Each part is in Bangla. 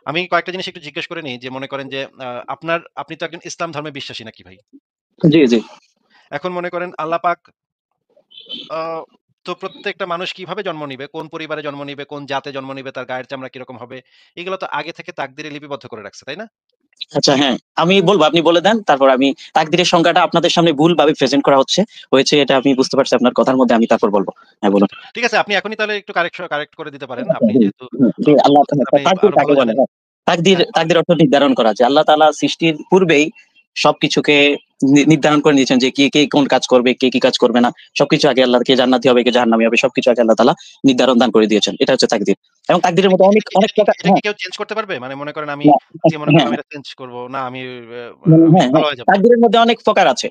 আমি কয়েকটা জিনিস একটু জিজ্ঞেস করে নিই যে মনে করেন যে আপনি তো একজন ইসলাম ধর্মে বিশ্বাসী নাকি ভাই? জি, জি। এখন মনে করেন আল্লাহ পাক আ তো প্রত্যেকটা মানুষ কিভাবে জন্ম নিবে, কোন পরিবারে জন্ম নিবে, কোন জাতে জন্ম নিবে, তার গায়ের চামড়া কিরকম হবে, এগুলো তো আগে থেকে তাকদিরে লিপিবদ্ধ করে রাখছে, তাই না? আচ্ছা হ্যাঁ, আমি বলব আপনি বলে দেন। তারপর আমি তাকদীরের সংজ্ঞাটা আপনাদের সামনে ভুলভাবে প্রেজেন্ট করা হয়েছে এটা আমি বুঝতে পারছি আপনার কথার মধ্যে আমি তারপর বলব। হ্যাঁ আচ্ছা, বলুন। আচ্ছা। ঠিক আছে, আপনি এখনই তাহলে একটু কারেক্ট করে দিতে পারেন। আপনি জি, যেহেতু জি, আল্লাহ বলতেছেন আপনি তাকদীর আরো ভালো কাকে বলে? জানেন। হ্যাঁ, তাকদীর হ্যাঁ, বলেন। তাকদীর অর্থ নির্ধারণ করা যে আল্লাহ তাআলা সৃষ্টির পূর্বেই সবকিছুকে নির্ধারণ করে নিয়েছেন যে কে কোন কাজ করবে, কে কি কাজ করবে না। সবকিছু আগে আল্লাহ কে জান্নাতি হবে, কে জাহান্নামী হবে সবকিছু আগে আল্লাহ তাআলা নির্ধারণ দান করে দিয়েছেন। এটা হচ্ছে তাকদীর। এবং তাকদীরের এটা কি মধ্যে অনেক এটা কি অনেক এটা কি প্রকার এটা কি হ্যাঁ, কেউ চেঞ্জ করতে পারবে? মানে মনে করেন আমি না, আজকে মনে হ্যাঁ, করলাম এটা চেঞ্জ করব। না আমি আমি হ্যাঁ, ভালো হ্যাঁ। হয়ে যাব। তাকদীরের মধ্যে অনেক প্রকার আছে।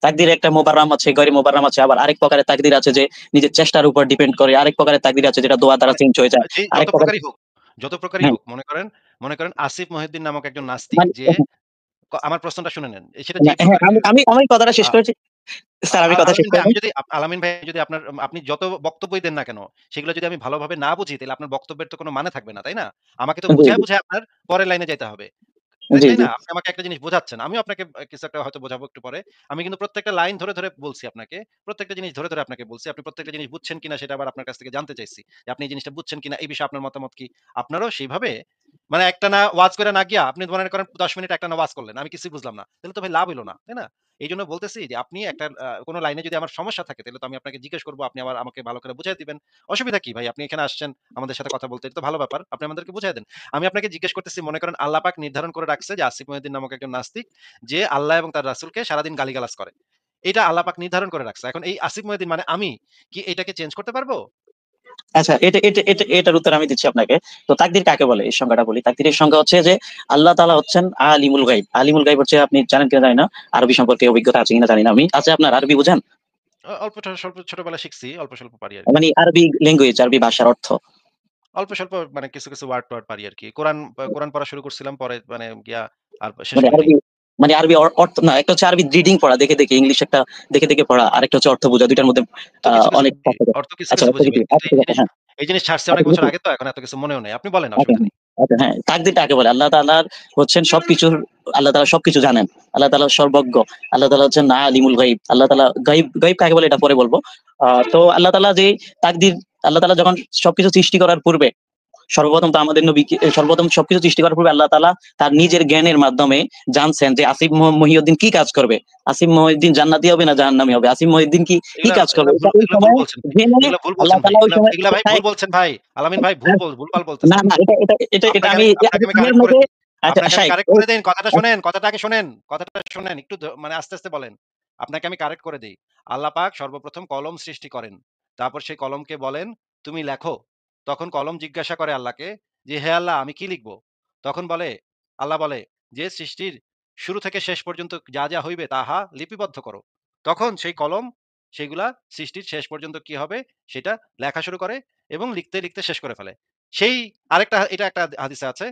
তাকদীরে একটা মোবাররাম আছে, গয়রে মোবাররাম আছে। আবার আরেক প্রকারের তাকদীর আছে যে নিজের চেষ্টার উপর ডিপেন্ড করে। আরেক প্রকারের তাকদীর আছে যেটা দোয়া দ্বারা মানে চেঞ্জ হয়ে যায়। যে আরেক প্রকার যত প্রকারই হ্যাঁ, হোক মনে করেন আসিফ মহিউদ্দিন নামক একজন নাস্তিক মানে যে আমার প্রশ্নটা শুনে নেন। সেটা না, যেই হ্যাঁ, প্রকারই আমি আমি কথাটা শেষ আ করেছি। স্যার আমি কথা শেষ আলামিন ভাই করে আমি নেই। যদি আলামিন ভাই যদি আপনি যত বক্তব্যই দেন না কেন, সেগুলো যদি আমি ভালোভাবে না বুঝি তাহলে আপনার বক্তব্যের তো কোনো মানে থাকবে না, তাই না? আমাকে তো জি, বুঝায়, জি, বুঝায় আপনার পরের লাইনে যাইতে হবে। তাই জি, তাই জি। না? আপনি আমাকে একটা জিনিস বোঝাচ্ছেন। আমিও আপনাকে কিছু একটা হয়তো বোঝাবো একটু পরে। আমি কিন্তু প্রত্যেকটা লাইন ধরে বলছি আপনাকে। প্রত্যেকটা জিনিস ধরে আপনাকে বলছি। আপনি প্রত্যেকটা জিনিস বুঝছেন কিনা সেটা আবার আপনার কাছ থেকে জানতে চাইছি। যে আপনি এই জিনিসটা বুঝছেন কিনা? এই বিষয়ে আপনার মতামত কি? আপনারও সেইভাবে মানে একটানা ওয়াজ করে না গিয়া আপনি মনে করেন ১০ মিনিট একটানা ওয়াজ করলেন। আমি কিছুই বুঝলাম না। তাহলে তো ভাই লাভ হইল না। তাই না? এইজন্য বলতেছি যে আপনি একটা কোন লাইনে যদি আমার সমস্যা থাকে তাহলে তো আমি আপনাকে জিজ্ঞেস করব। আপনি আবার আমাকে ভালো করে বুঝায় দিবেন। অসুবিধা কি ভাই? আপনি এখানে আসছেন আমাদের সাথে কথা বলতে। এটা তো ভালো ব্যাপার। আপনি আমাদেরকে বুঝায় দেন। আমি আপনাকে জিজ্ঞেস করতেছি মনে করেন আল্লাহ পাক নির্ধারণ করে রাখছে যে আসিফ মহিউদ্দিন নামক একজন নাস্তিক যে আল্লাহ এবং তার রাসূলকে সারাদিন গালিগালাজ করে। এটা আল্লাহ পাক নির্ধারণ করে রাখছে। এখন এই আসিফ মহিউদ্দিন মানে আমি কি এটাকে চেঞ্জ করতে পারবো? আচ্ছা এটার উত্তর আমি দিচ্ছি আপনাকে। তো তাকদীর কাকে বলে? এই সংজ্ঞাটা বলি। তাকদীরের সংজ্ঞা হচ্ছে যে আল্লাহ তাআলা হচ্ছেন আলিমুল গায়ব। আলিমুল গায়ব হচ্ছে আপনি জানেন কিনা জানি না। আরবি সম্পর্কে অভিজ্ঞতা আছে কিনা জানি না আমি। আছে আপনার আরবি বুঝেন? অল্প স্বল্প ছোটবেলায় শিখছি। অল্প স্বল্প পারি আরকি। মানে আরবি ল্যাঙ্গুয়েজ, আরবি ভাষার অর্থ। অল্প স্বল্প মানে কিছু ওয়ার্ড পারি আরকি। কোরআন পড়া শুরু করছিলাম পরে মানে গিয়া আর শেষ মানে করি নাই। আরবি মানে আরবি অর্থ না, একটা হচ্ছে আরবি রিডিং পড়া দেখে, ইংলিশ একটা দেখে পড়া। আরেকটা হচ্ছে অর্থ বোঝা। ২ টার মধ্যে কিছু অনেক বুঝি। পার্থক্য। অর্থ আচ্ছা কিছু অর্থ বুঝি ভাই। কিছু কিন্তু আচ্ছা ঠিক আছে, হ্যাঁ। এই জিনিস ছাড়ছি আচ্ছা অনেক বছর বুঝছি। আগে তো এখন এত কিছু মনেও নাই। আপনি বলেন আচ্ছা, অসুবিধা হ্যাঁ, নেই। আচ্ছা, হ্যাঁ, তাকদীর কাকে বলে? আল্লাহ তাআলার হচ্ছেন সবকিছুর আল্লাহ তাআলা সবকিছু জানেন। আল্লাহ তাআলা সর্বজ্ঞ। আল্লাহ তাআলা হচ্ছেন আলিমুল গায়ব। আল্লাহ তাআলা গায়ব কাকে বলে এটা পরে বলব। তো আল্লাহ তাআলা যে তাকদীর আল্লাহ তাআলা যখন সবকিছু সৃষ্টি করার পূর্বে সর্বপ্রথম তো আমাদের নবীকে সর্বপ্রথম সবকিছু সৃষ্টি করার পূর্বে আল্লাহ তাআলা তার নিজের জ্ঞানের মাধ্যমে জানছেন যে আসিফ মহিউদ্দিন কি কাজ করবে। আসিফ মহিউদ্দিন জান্নাতি হবে না জাহান্নামী হবে। আসিফ মহিউদ্দিন কি কাজ করবে। এটা ওই এগুলা ভুল সময় বলছেন ভাই। জেনে এগুলা ভুল আল্লাহ বলছেন ভাই। তাআলা ওই সময় এগুলা ভাই ভুল বলছেন ভাই। আলামিন ভাই ভুলভাল না, বলতেছেন। না, এটা আপনাকে আমি আমি কারেক্ট করে আপনাকে দেই। আচ্ছা আপনাকে আমি শাইখ কারেক্ট করে দেই। কথাটা শোনেন, কথাটা আগে শোনেন। কথাটা শোনেন। একটু মানে আস্তে বলেন। আপনাকে আমি কারেক্ট করে দেই। আল্লাহ পাক সর্বপ্রথম কলম সৃষ্টি করেন। তারপর সেই কলমকে বলেন, "তুমি লেখো।" তখন কলম জিজ্ঞাসা করে আল্লাহকে যে, "হে আল্লাহ আমি কি লিখব?" তখন আল্লাহ বলে যে, "সৃষ্টির শুরু থেকে শেষ পর্যন্ত যা হইবে তাহা লিপিবদ্ধ করো।" তখন সেই কলম সেগুলা সৃষ্টির শেষ পর্যন্ত কি হবে সেটা লেখা শুরু করে এবং লিখতে শেষ করে ফেলে। সেই এটা একটা হাদিসে আছে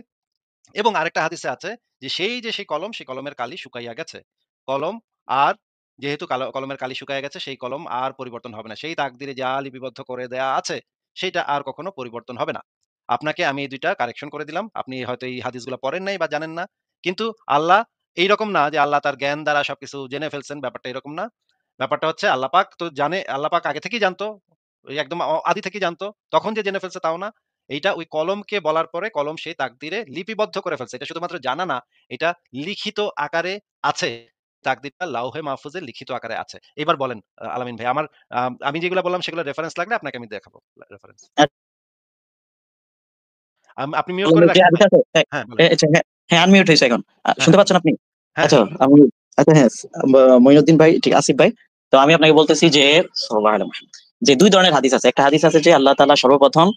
এবং আরেকটা হাদিসে আছে যে সেই কলম, সেই কলমের কালি শুকাইয়া গেছে। কলম আর যেহেতু কলমের কালি শুকাইয়া গেছে সেই কলম আর পরিবর্তন হবে না। সেই তাকদিরে যা লিপিবদ্ধ করে দেয়া আছে সেইটা আর কখনো পরিবর্তন হবে না। আপনাকে আমি এই ২ টা কারেকশন করে দিলাম। আপনি হয়তো এই হাদিসগুলা পড়েন নাই বা জানেন না। কিন্তু আল্লাহ এইরকম না যে আল্লাহ তার জ্ঞান দ্বারা সবকিছু জেনে ফেলছেন, ব্যাপারটা এরকম না। ব্যাপারটা হচ্ছে আল্লাহ পাক তো জানে, আল্লাহ পাক আগে থেকেই জানতো। ওই একদম আদি থেকেই জানতো। তখন যে জেনে ফেলছে তাও না। এইটা ওই কলমকে বলার পরে কলম সেই তাকদিরে লিপিবদ্ধ করে ফেলছে। এটা শুধুমাত্র জানা না, এটা লিখিত আকারে আছে। তাকদিরটা লাউহে মাহফুজে লিখিত আকারে আছে। এবার বলেন আলামিন ভাই আমার আমি যেগুলা বললাম সেগুলো রেফারেন্স লাগলে আপনাকে আমি দেখাবো রেফারেন্স। আপনি মিউট করে যে রাখেন হাদিস ভাই। আছে হ্যাঁ, বলেন। আচ্ছা হ্যাঁ, হ্যাঁ আনমিউট হইছে এখন। হ্যাঁ, শুনতে হ্যাঁ, বলেন। পাচ্ছেন আপনি? হ্যাঁ, আচ্ছা হ্যাঁ। আমি আচ্ছা হ্যাঁ, মঈনুদ্দিন ভাই ঠিক আসিফ ভাই। তো আমি আপনাকে বলতেছি যে সুবহানাল্লাহ যে ২ ধরনের হাদিস আছে। একটা হাদিস আছে যে আল্লাহ তাআলা সর্বপ্রথম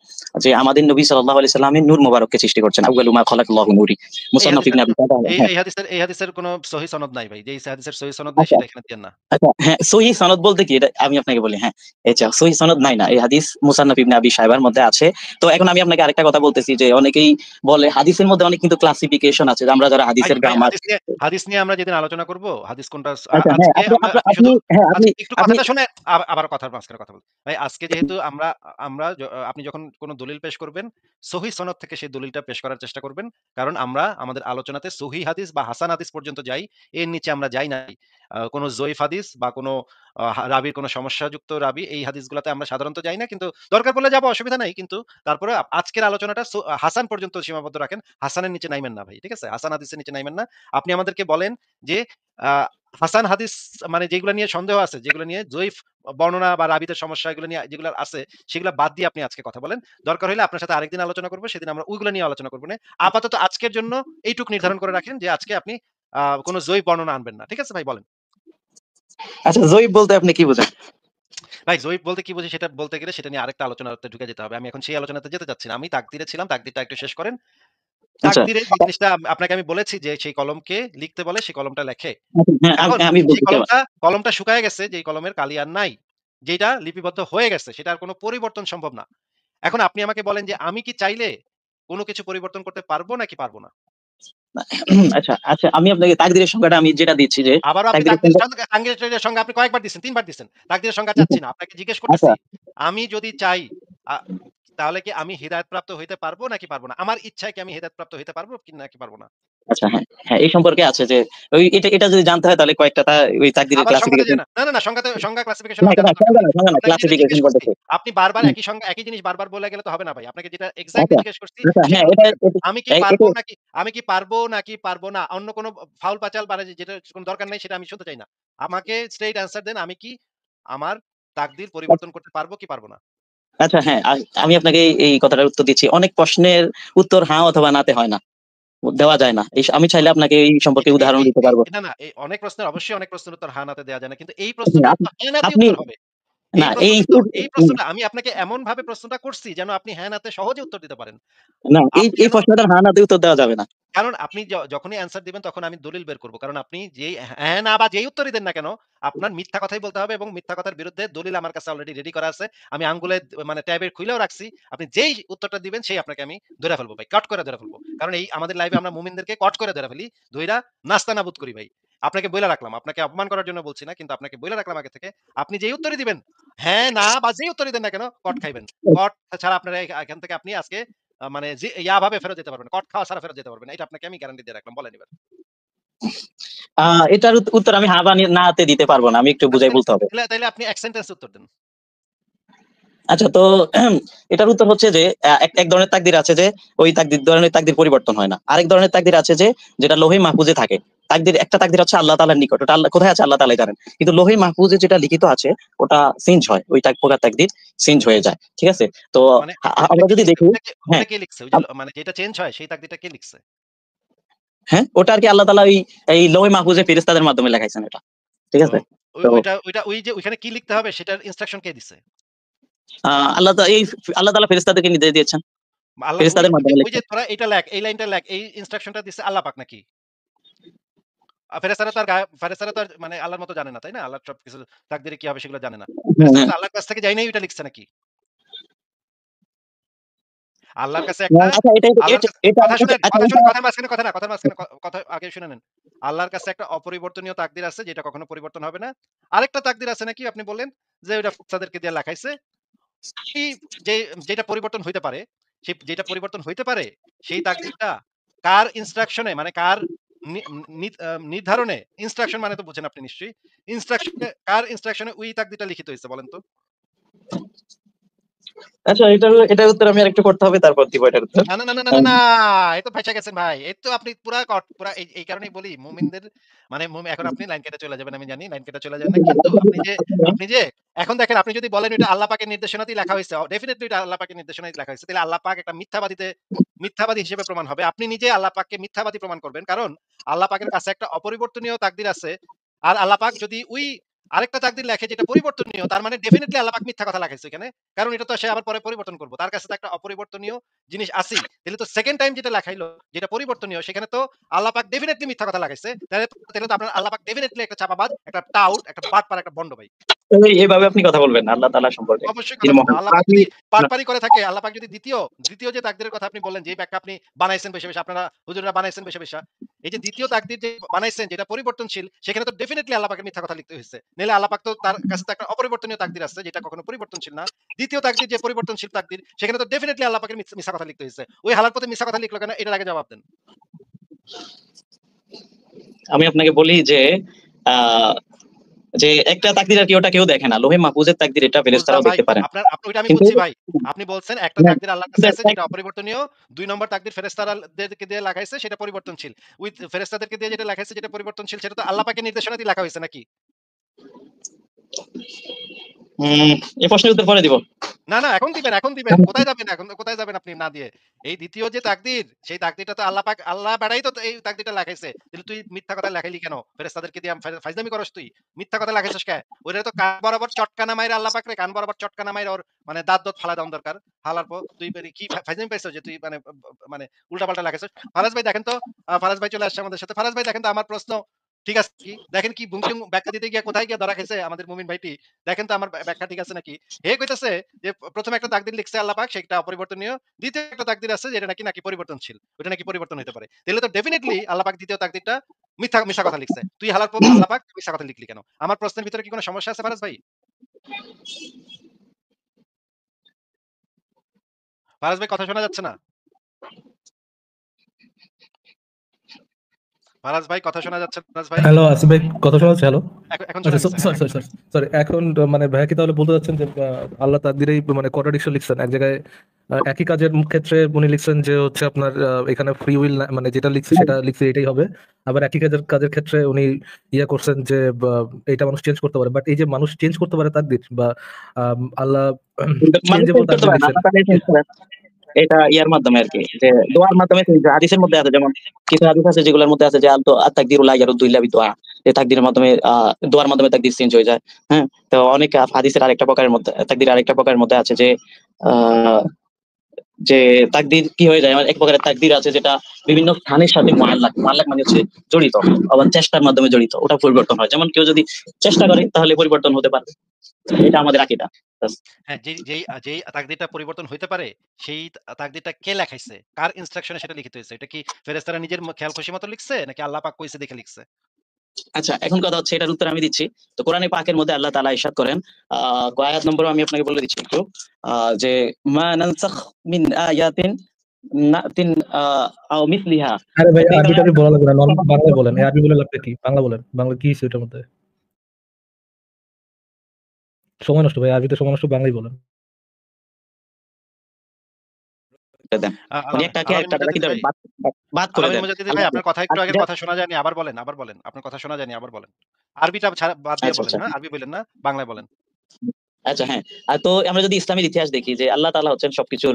যে আমাদের নবী সাল্লাল্লাহু আলাইহি সাল্লামের নূর মুবারককে সৃষ্টি করছেন। আউয়ালু মা খালাকাল্লাহু নূরি। এই মুসান্নাফ হাদিসের ইবনে আবি শাইবা হ্যাঁ। এই হাদিসের কোন সহিহ সনদ নাই ভাই। যেই হাদিসের সহিহ সনদ নাই আচ্ছা, সেটা এখানে দিয়েন না। আচ্ছা হ্যাঁ, সহিহ সনদ বলতে কি এটা আমি আপনাকে বলি হ্যাঁ। আচ্ছা সহিহ সনদ নাই না। এই হাদিস মুসান্নাফ ইবনে আবি শাইবার মধ্যে আছে। তো এখন আমি আপনাকে আরেকটা কথা বলতেছি যে অনেকেই বলে হাদিসের মধ্যে অনেক কিন্তু ক্লাসিফিকেশন আছে। যে আমরা যারা হাদিসের ভাই গ্রামার হাদিস নিয়ে আমরা যেদিন আলোচনা করব, হাদিস কোনটা আচ্ছা হ্যাঁ, আজকে আপনি আমরা আপনি আপনি আপনি শুধু হ্যাঁ, আজকে একটু আপনি কথাটা শুনে আবার কথার মাঝখানে কথা বলুন। ভাই আজকে যেহেতু আমরা আমরা আপনি যখন কোন দলিল পেশ করবেন, সহিহ সনদ থেকে সেই দলিলটা পেশ করার চেষ্টা করবেন। কারণ আমরা আমাদের আলোচনাতে সহিহ হাদিস বা হাসান হাদিস পর্যন্ত যাই। এর নিচে আমরা যাই নাই। কোন জয়ীফ হাদিস বা কোন রাবীর কোন সমস্যাযুক্ত রাবী এই হাদিসগুলাতে আমরা সাধারণত যাই না। কিন্তু দরকার পড়লে যাবো, অসুবিধা নাই। কিন্তু তারপরে আজকের আলোচনাটা হাসান পর্যন্ত সীমাবদ্ধ রাখেন। হাসানের নিচে নাইবেন না ভাই। ঠিক আছে? হাসান হাদিসের নিচে নাইবেন না। আপনি আমাদেরকে বলেন যে আ হাসান হাদিস মানে যেগুলা নিয়ে সন্দেহ আছে, যেগুলো নিয়ে জয়ীফ বর্ণনা বা রাবীদের সমস্যা এগুলো নিয়ে যেগুলো আছে, সেগুলা বাদ দিয়ে আপনি আজকে কথা বলেন। দরকার হইলে আপনার সাথে আরেকদিন আলোচনা করব। সেদিন আমরা ওইগুলা নিয়ে আলোচনা করব না। আপাতত আজকের জন্য এইটুক নির্ধারণ করে রাখেন যে আজকে আপনি কোন জয়ীফ বর্ণনা আনবেন না। ঠিক আছে ভাই বলেন। আচ্ছা, জয়ীফ বলতে আপনি কি বোঝেন? ভাই জয়ীফ বলতে কি বুঝি সেটা বলতে গেলে সেটা নিয়ে আরেকটা আলোচনাতে ঢুকে যেতে হবে। আমি এখন সেই আলোচনাতে যেতে চাচ্ছি না। আমি তাকদীরে ছিলাম। তাকদীরটা একটু শেষ করেন। আচ্ছা, তাকদীরে যে জিনিসটা আপনাকে আমি বলেছি যে সেই কলমকে লিখতে বলে, সেই কলমটা লেখে। হ্যাঁ, এখন আমি সেই বলতে চাই। কলমটা শুকায় গেছে, যেই কলমের কালি আর নাই। যেটা লিপিবদ্ধ হয়ে গেছে, সেটা আর কোন পরিবর্তন সম্ভব না। এখন আপনি আমাকে বলেন যে আমি কি চাইলে কোন কিছু পরিবর্তন করতে পারবো নাকি পারব না? আচ্ছা, আচ্ছা, আমি আপনাকে তাকদীরের সংজ্ঞাটা আমি যেটা দিচ্ছি যে আবারও আপনি তাকদীরের সংজ্ঞা তাকদীরের সংজ্ঞা আপনি কয়েকবার দিচ্ছেন, ৩ বার দিচ্ছেন। তাকদীরের সংজ্ঞা চাচ্ছি না। আপনাকে জিজ্ঞেস আচ্ছা, করতেছি, আমি যদি চাই আ তাহলে কি আমি হিদায়াত প্রাপ্ত হইতে পারবো নাকি পারব না? আমার ইচ্ছায় কি আমি হিদায়াত প্রাপ্ত হইতে পারবো কি নাকি পারব না? আচ্ছা, হ্যাঁ, হ্যাঁ, এই সম্পর্কে আছে যে এটা যদি জানতে হয় তাহলে কয়েকটা ওই তাকদীরের আবার সংজ্ঞাতে ক্লাসিফিকেশন। যাই না। না, না, না সংজ্ঞা ক্লাসিফিকেশন না, আমার না, জানার দরকার সংজ্ঞা নাই। না, সংজ্ঞা না, আপনাকে যেটা জিজ্ঞেস ক্লাসিফিকেশন করছি, বলতেছি। আপনি বারবার হুম, একই জিনিস বারবার বলে গেলে তো হবে না ভাই। আপনাকে যেটা এক্সাক্টলি আচ্ছা, জিজ্ঞেস করছি আচ্ছা, হ্যাঁ, সেটার এটা উত্তর দেন। এটা আমি কি এই পারবো এটা নাকি পারবো না? অন্য কোনো ফাউল পাঁচাল মানে যেটার কোনো দরকার নাই সেটা আমি শুনতে চাই না। আমাকে স্ট্রেইট অ্যান্সার দেন আমি কি আমার তাকদীর পরিবর্তন করতে পারবো কি পারবো না? আচ্ছা, হ্যাঁ, আমি আপনাকে এই কথাটার উত্তর দিচ্ছি। অনেক প্রশ্নের উত্তর হ্যাঁ অথবা নাতে হয় না। দেওয়া যায় না। আমি চাইলে আপনাকে এই সম্পর্কে এটা উদাহরণ দিতে পারব। না, না অনেক প্রশ্নের অবশ্যই অনেক প্রশ্নের উত্তর হা নাতে দেয়া যায় না। কিন্তু এই প্রশ্নটার আপনি তো হ্যাঁ নাতেই আপনি উত্তর হবে। না এই প্রশ্নটা আমি আপনাকে এমনভাবে প্রশ্নটা করছি যেন আপনি হ্যাঁ নাতে সহজে উত্তর দিতে পারেন। না, আপনি এই যেন প্রশ্নটার হ্যাঁ নাতে উত্তর দেওয়া যাবে না। কারণ আপনি যখনই অ্যান্সার দিবেন তখন আমি দলিল বের করব। কারণ আপনি যেই হ্যাঁ, না বা যেই উত্তরই দেন না কেন, আপনার মিথ্যা কথাই বলতে হবে এবং মিথ্যা কথার বিরুদ্ধে দলিল আমার কাছে অলরেডি রেডি করা আছে। আমি আঙ্গুলে মানে ট্যাবে খুইলেও রাখছি। আপনি যেই উত্তরটা দিবেন সেই আপনাকে আমি ধইরা ফেলব ভাই। কট করে ধরে ফেলব। কারণ এই আমাদের লাইভে আমরা মুমিনদেরকে কট করে ধরে ফেলি। ধইরা নাস্তানাবুদ করি ভাই। আপনাকে বইলা রাখলাম। আপনাকে অপমান করার জন্য বলছি না। কিন্তু আপনাকে বইলা রাখলাম আগে থেকে। আপনি যেই উত্তরই দিবেন, হ্যাঁ, না বা যেই উত্তরই দেন না কেন কট খাইবেন। কট ছাড়া আপনারা এখান থেকে আপনি আজকে মানে যে ভাবে ফেরত যেতে পারবেন। কট খাওয়া ছাড়া ফেরত যেতে পারবেন না। এটা আপনাকে আমি গ্যারান্টি দিয়ে রাখলাম। বলেন এবার। আ এটার উত্তর আমি হ্যাঁ বা না তে দিতে পারব না। আমি একটু আচ্ছা বুঝাই বলতে হবে। তাইলে আপনি এক সেন্টেন্স উত্তর দেন। আচ্ছা, তো এটার উত্তর হচ্ছে যে এক ধরনের তাকদির আছে যে ওই ধরনের তাকদির পরিবর্তন হয় না। আরেক ধরনের তাকদির আছে যে যেটা লৌহে মাহফুজে থাকে। একটা তাকদির হচ্ছে আল্লাহ তাআলার নিকট। ওটা আল্লাহ কোথায় আছে আল্লাহ তাআলাই জানেন। কিন্তু লৌহে মাহফুজে যেটা লিখিত আছে ওটা চেঞ্জ হয়। ওই প্রকার তাকদির চেঞ্জ হয়ে যায়। ঠিক আছে? তো মানে ওইটা আমরা কি যদি দেখি, ওইটা হ্যাঁ, কে লিখছে? ওই যে মানে যেটা চেঞ্জ হয় সেই তাকদিরটা কে লিখছে? হ্যাঁ, ওটা আরকি আল্লাহ তাআলা এই লৌহে মাহফুজে ফেরেশতাদের মাধ্যমে লেখাইছেন এটা। ঠিক তো আছে? তো ওইটা ওই যে ওইখানে কি লিখতে হবে সেটার ইনস্ট্রাকশন কে দিছে? আ আল্লাহ তাআলা ফেরেশতাদেরকে নির্দেশ দিয়েছেন। আল্লাহ ফেরেশতাদের মাধ্যমে ওই যে লিখছেন। তোরা এটা লেখ, এই লাইনটা লেখ, এই ইনস্ট্রাকশনটা দিছে আল্লাহ পাক নাকি? ফেরেশতারা তো আর মানে আল্লাহর মতো জানে না, তাই না? আল্লাহর সবকিছু তাকদিরে কি হবে সেগুলো জানে না। হ্যাঁ, ফেরেশতারা হ্যাঁ। তো আল্লাহর কাছ থেকে যাই নাই ওইটা লিখছে নাকি? আল্লাহর কাছে একটা আচ্ছা, আল্লাহর কাছে এটা কথা শুনেন, আচ্ছা, কথার মাঝখানে কথা না, কথার মাঝখানে কথা আগে শুনে নেন। আল্লাহর কাছে একটা অপরিবর্তনীয় তাকদির আছে যেটা কখনো পরিবর্তন হবে না। আরেকটা তাকদির আছে নাকি আপনি বললেন যে ওইটা ফেরেশতাদেরকে দিয়ে লেখাইছে। এই যে যেটা পরিবর্তন হইতে পারে, যেটা পরিবর্তন হইতে পারে সেই তাকদিরটা কার ইনস্ট্রাকশনে মানে কার নি নি আ নির্ধারণে ইনস্ট্রাকশন মানে তো বুঝেন আপনি নিশ্চয়ই। কার ইনস্ট্রাকশনে ওই তাকদিরটা লিখিত হইছে বলেন তো? আচ্ছা, এটার উত্তর আমি আরেকটু করতে হবে, তারপর দিব এটার উত্তর। না, না, না, না, না, না, আম না, এই তো ফাইসা গেছেন ভাই। এই তো আপনি পুরা এই কারণেই বলি মুমিনদের মানে এখন আপনি লাইন কেটে চলে যাবেন আমি জানি। লাইন কেটে চলে যাবেন না। কিন্তু আপনি যে এখন দেখেন আপনি যদি বলেন এটা আল্লাহ পাকের নির্দেশনাতেই লেখা হইছে। ডেফিনিটলি এটা আল্লাহ পাকের নির্দেশনায় লেখা হইছে। তাহলে আল্লাহ পাক একটা মিথ্যাবাদী হিসেবে প্রমাণ হবে। আপনি নিজে আল্লাহ পাককে মিথ্যাবাদী প্রমাণ করবেন। কারণ আল্লাহ পাকের কাছে একটা অপরিবর্তনীয় তাকদির আছে। আর আল্লাহ পাক যদি ওই আরেকটা তাকদির লেখে যেটা পরিবর্তনীয় তার মানে ডেফিনিটলি আল্লাহ পাক মিথ্যা কথা লেখাইছে এখানে। কারণ এটা তো সে আবার পরে পরিবর্তন করব। তার কাছে তো একটা অপরিবর্তনীয় জিনিস আছেই। তাহলে তো সেকেন্ড টাইম যেটা লেখাইলো যেটা পরিবর্তনীয় সেখানে তো আল্লাহ পাক ডেফিনিটলি মিথ্যা কথা লাগাইছে। তাহলে তো আপনার আল্লাহ পাক ডেফিনিটলি একটা চাপাবাজ, একটা টাউট, একটা বাটপার, একটা ভন্ড ভাই। এভাবে আপনি কথা বলবেন না আল্লাহ তাআলা সম্পর্কে। অবশ্যই তিনি কথা বলব। মহান। আল্লাহ পাক যদি বাটপারি করে থাকে, আল্লাহ পাক যদি দ্বিতীয় যে তাকদীরের কথা আপনি বললেন, যে ব্যাখ্যা আপনি বানাইছেন বইসা, আপনারা হুজুররা বানাইছেন বইসা। এই যে দ্বিতীয় তাকদীর যে বানাইছেন যেটা পরিবর্তনশীল, সেখানে তো ডেফিনিটলি আল্লাহ পাকের মিথ্যা কথা লিখতে হইছে। নাইলে আল্লাহ পাক তো তার কাছে তো একটা অপরিবর্তনীয় তাকদীর আছে যেটা কখনো পরিবর্তনশীল না। দ্বিতীয় তাকদীর যে পরিবর্তনশীল তাকদীর, সেখানে তো ডেফিনিটলি আল্লাহ পাকের মিথ্যা কথা লিখতে হইছে। ওই হালার পথে মিথ্যা কথা লিখলো কেন? এটার আগে জবাব দেন। আমি আপনাকে বলি যে আহ, যে একটা তাকদির আর কি ওটা কেউ দেখে না, লোহে মাহফুজের তাকদির এটা বুঝলাম ফেরেশতারাও ভাই। দেখতে পারেন। আপনি ওইটা আমি কিন্তু বুঝছি ভাই। আপনি বলছেন একটা হ্যাঁ, তাকদীর আল্লাহর কাছে আছে যেটা অপরিবর্তনীয়। ২ নম্বর তাকদীর ফেরেশতাদেরকে দিয়ে লাগাইছে সেটা পরিবর্তনশীল। উইথ ফেরেশতাদেরকে দিয়ে যেটা লেখাইছে যেটা পরিবর্তনশীল সেটা তো আল্লাহ পাকের নির্দেশনাতেই লেখা হইছে নাকি? এই প্রশ্নের উত্তর পরে দিব। না, না এখন দিবেন, এখন দিবেন। কোথায় যাবেন এখন? কোথায় যাবেন আপনি না দিয়ে? এই দ্বিতীয় যে তাকদীর, সেই তাকদীরটা তো আল্লাহ পাক আল্লাহ বেড়াই তো এই তাকদীরটা লেখাইছে। তাহলে তুই মিথ্যা কথা লেখাইলি কেন? ফেরেশতাদেরকে দিয়ে ফাইজলামি করস তুই। মিথ্যা কথা লেখাইছিস কে? ওইটা তো কান বরাবর চটকানা মাইরা আল্লাহ পাক রে কান বরাবর চটকানা মাইরা ওর মানে দাঁত ফালায় দেওয়ান দরকার। হালার পর তুই কি ফাইজলামি পাইছস যে তুই মানে উল্টা-পাল্টা লেখাইছস? ফারাজ ভাই দেখেন তো, ফারাজ ভাই চলে আসছে আমাদের সাথে। ফারাজ ভাই দেখেন তো আমার প্রশ্ন ঠিক আছে কি? দেখেন কি বুংচুং ব্যাখ্যা দিতে গিয়ে কোথায় গিয়ে ধরা খাইছে আমাদের মুমিন ভাইটি। দেখেন তো আমার ব্যাখ্যা ঠিক আছে নাকি? হে কইতাছে যে প্রথম একটা তাকদীর লিখছে আল্লাহ পাক সেটা অপরিবর্তনীয়। দ্বিতীয় একটা তাকদীর আছে যেটা নাকি পরিবর্তনশীল। ওটা নাকি পরিবর্তন হইতে পারে। তাহলে তো ডেফিনিটলি আল্লাহ পাক দ্বিতীয় তাকদীরটা মিথ্যা কথা লিখছে। তুই হালার পর আল্লাহ পাক মিথ্যা কথা লিখলি কেন? আমার প্রশ্নের ভিতরে কি কোনো সমস্যা আছে ফারাজ ভাই? ফারাজ ভাই কথা শোনা যাচ্ছে না। ফারাজ ভাই কথা শোনা যাচ্ছে না ফারাজ ভাই। হ্যালো আসিফ ভাই, কথা শোনা যাচ্ছে? হ্যালো। এখন আচ্ছা, শোনা গেছে। সরি হ্যাঁ, সরি সরি সরি এখন মানে ভাইয়া কি তাহলে বলতে চাচ্ছেন যে আল্লাহ তাকদীরেই মানে কন্ট্রাডিকশন লিখছেন এক জায়গায়, একই কাজের ক্ষেত্রে উনি লিখছেন যে হচ্ছে আপনার এখানে ফ্রি উইল মানে যেটা লিখছে সেটা লিখছে এটাই হবে, আবার একই কাজের কাজের ক্ষেত্রে উনি ইয়ে করছেন যে এটা মানুষ চেঞ্জ করতে পারে, বাট এই যে মানুষ চেঞ্জ করতে পারে তাকদীর বা আল্লাহ মানুষ চেঞ্জেবল চেঞ্জ করতে তাকদীর পারে না, লিখছেন। আল্লাহ তাআলাই চেঞ্জ করেন। এটা ইয়ার মাধ্যমে আর কি, যে দোয়ার মাধ্যমে change হয়। হাদিসের মধ্যে আছে, যেমন কিছু হাদিস আছে যেগুলোর মধ্যে আছে যে আলতো আত-তাকদিরু লা ইয়ারুদ্দু ইল্লা বিদুআ, যে তাকদীরের মাধ্যমে দোয়ার মাধ্যমে তাকদীর চেঞ্জ হয়ে যায়। হ্যাঁ, তো অনেক হাদিসের আরেকটা প্রকারের মধ্যে তাকদীর আরেকটা প্রকারের মধ্যে আছে যে আহ, যে তাকদীর কি হয়ে যায়, আমার এক প্রকারের তাকদীর আছে যেটা বিভিন্ন স্থানের সাথে মুআল্লাক, মুআল্লাক মানে হচ্ছে জড়িত, আবার চেষ্টার মাধ্যমে জড়িত, ওটা পরিবর্তন হয়। যেমন কেউ যদি চেষ্টা করে তাহলে পরিবর্তন হতে পারে। এটা আমাদের আকীদা। হ্যাঁ, যেই তাকদীরটা পরিবর্তন হইতে পারে সেই তাকদীরটা কে লেখাইছে? কার ইনস্ট্রাকশনে সেটা লিখিত হইছে? এটা কি ফেরেশতারা নিজের খেয়াল খুশি মতো লিখছে নাকি আল্লাহ পাক কইছে দেখে লিখছে? আচ্ছা, এখন কথা হচ্ছে এটার উত্তর আমি দিচ্ছি। তো কোরআনে পাকের মধ্যে আল্লাহ তাআলা ইরশাদ করেন, আয়াত নম্বর আমি আপনাকে বলে দিচ্ছি একটু, যে মা নানসাখ মিন আয়াতিন নাতিন আও মিসলিহা। আরে ভাই, তো এখানে আরবি টারবি বলা লাগবে না, নর্মাল বাংলায় বলেন। এই আরবি বলে লাগবে কি? বাংলা বলেন। বাংলা কি হইছে ওটার মধ্যে? সময় নষ্ট ভাই, আরবিতে সময় নষ্ট, বাংলায় বলেন। দেন, আ উনি আলামী একটাকে আলামীন একটা দ্বারা কি মুজাদ্দিদ দেবেন, ভাই, বাদ বাদ করে আলামীন দেন। মুজাদ্দিদ ভাই আল্লাহ আপনার কথা আর একটু আগের যা- কথা শোনা যায়নি। আবার বলেন, আবার বলেন। আপনার কথা শোনা যায়নি, আবার বলেন। আরবিটা বাদ দিয়ে আচ্ছা বলেন, আচ্ছা হ্যাঁ? আরবি বইলেন না, বাংলায় বলেন। আচ্ছা, হ্যাঁ। তো আমরা যদি ইসলামের ইতিহাস দেখি যে আল্লাহ তাআলা হচ্ছেন সবকিছুর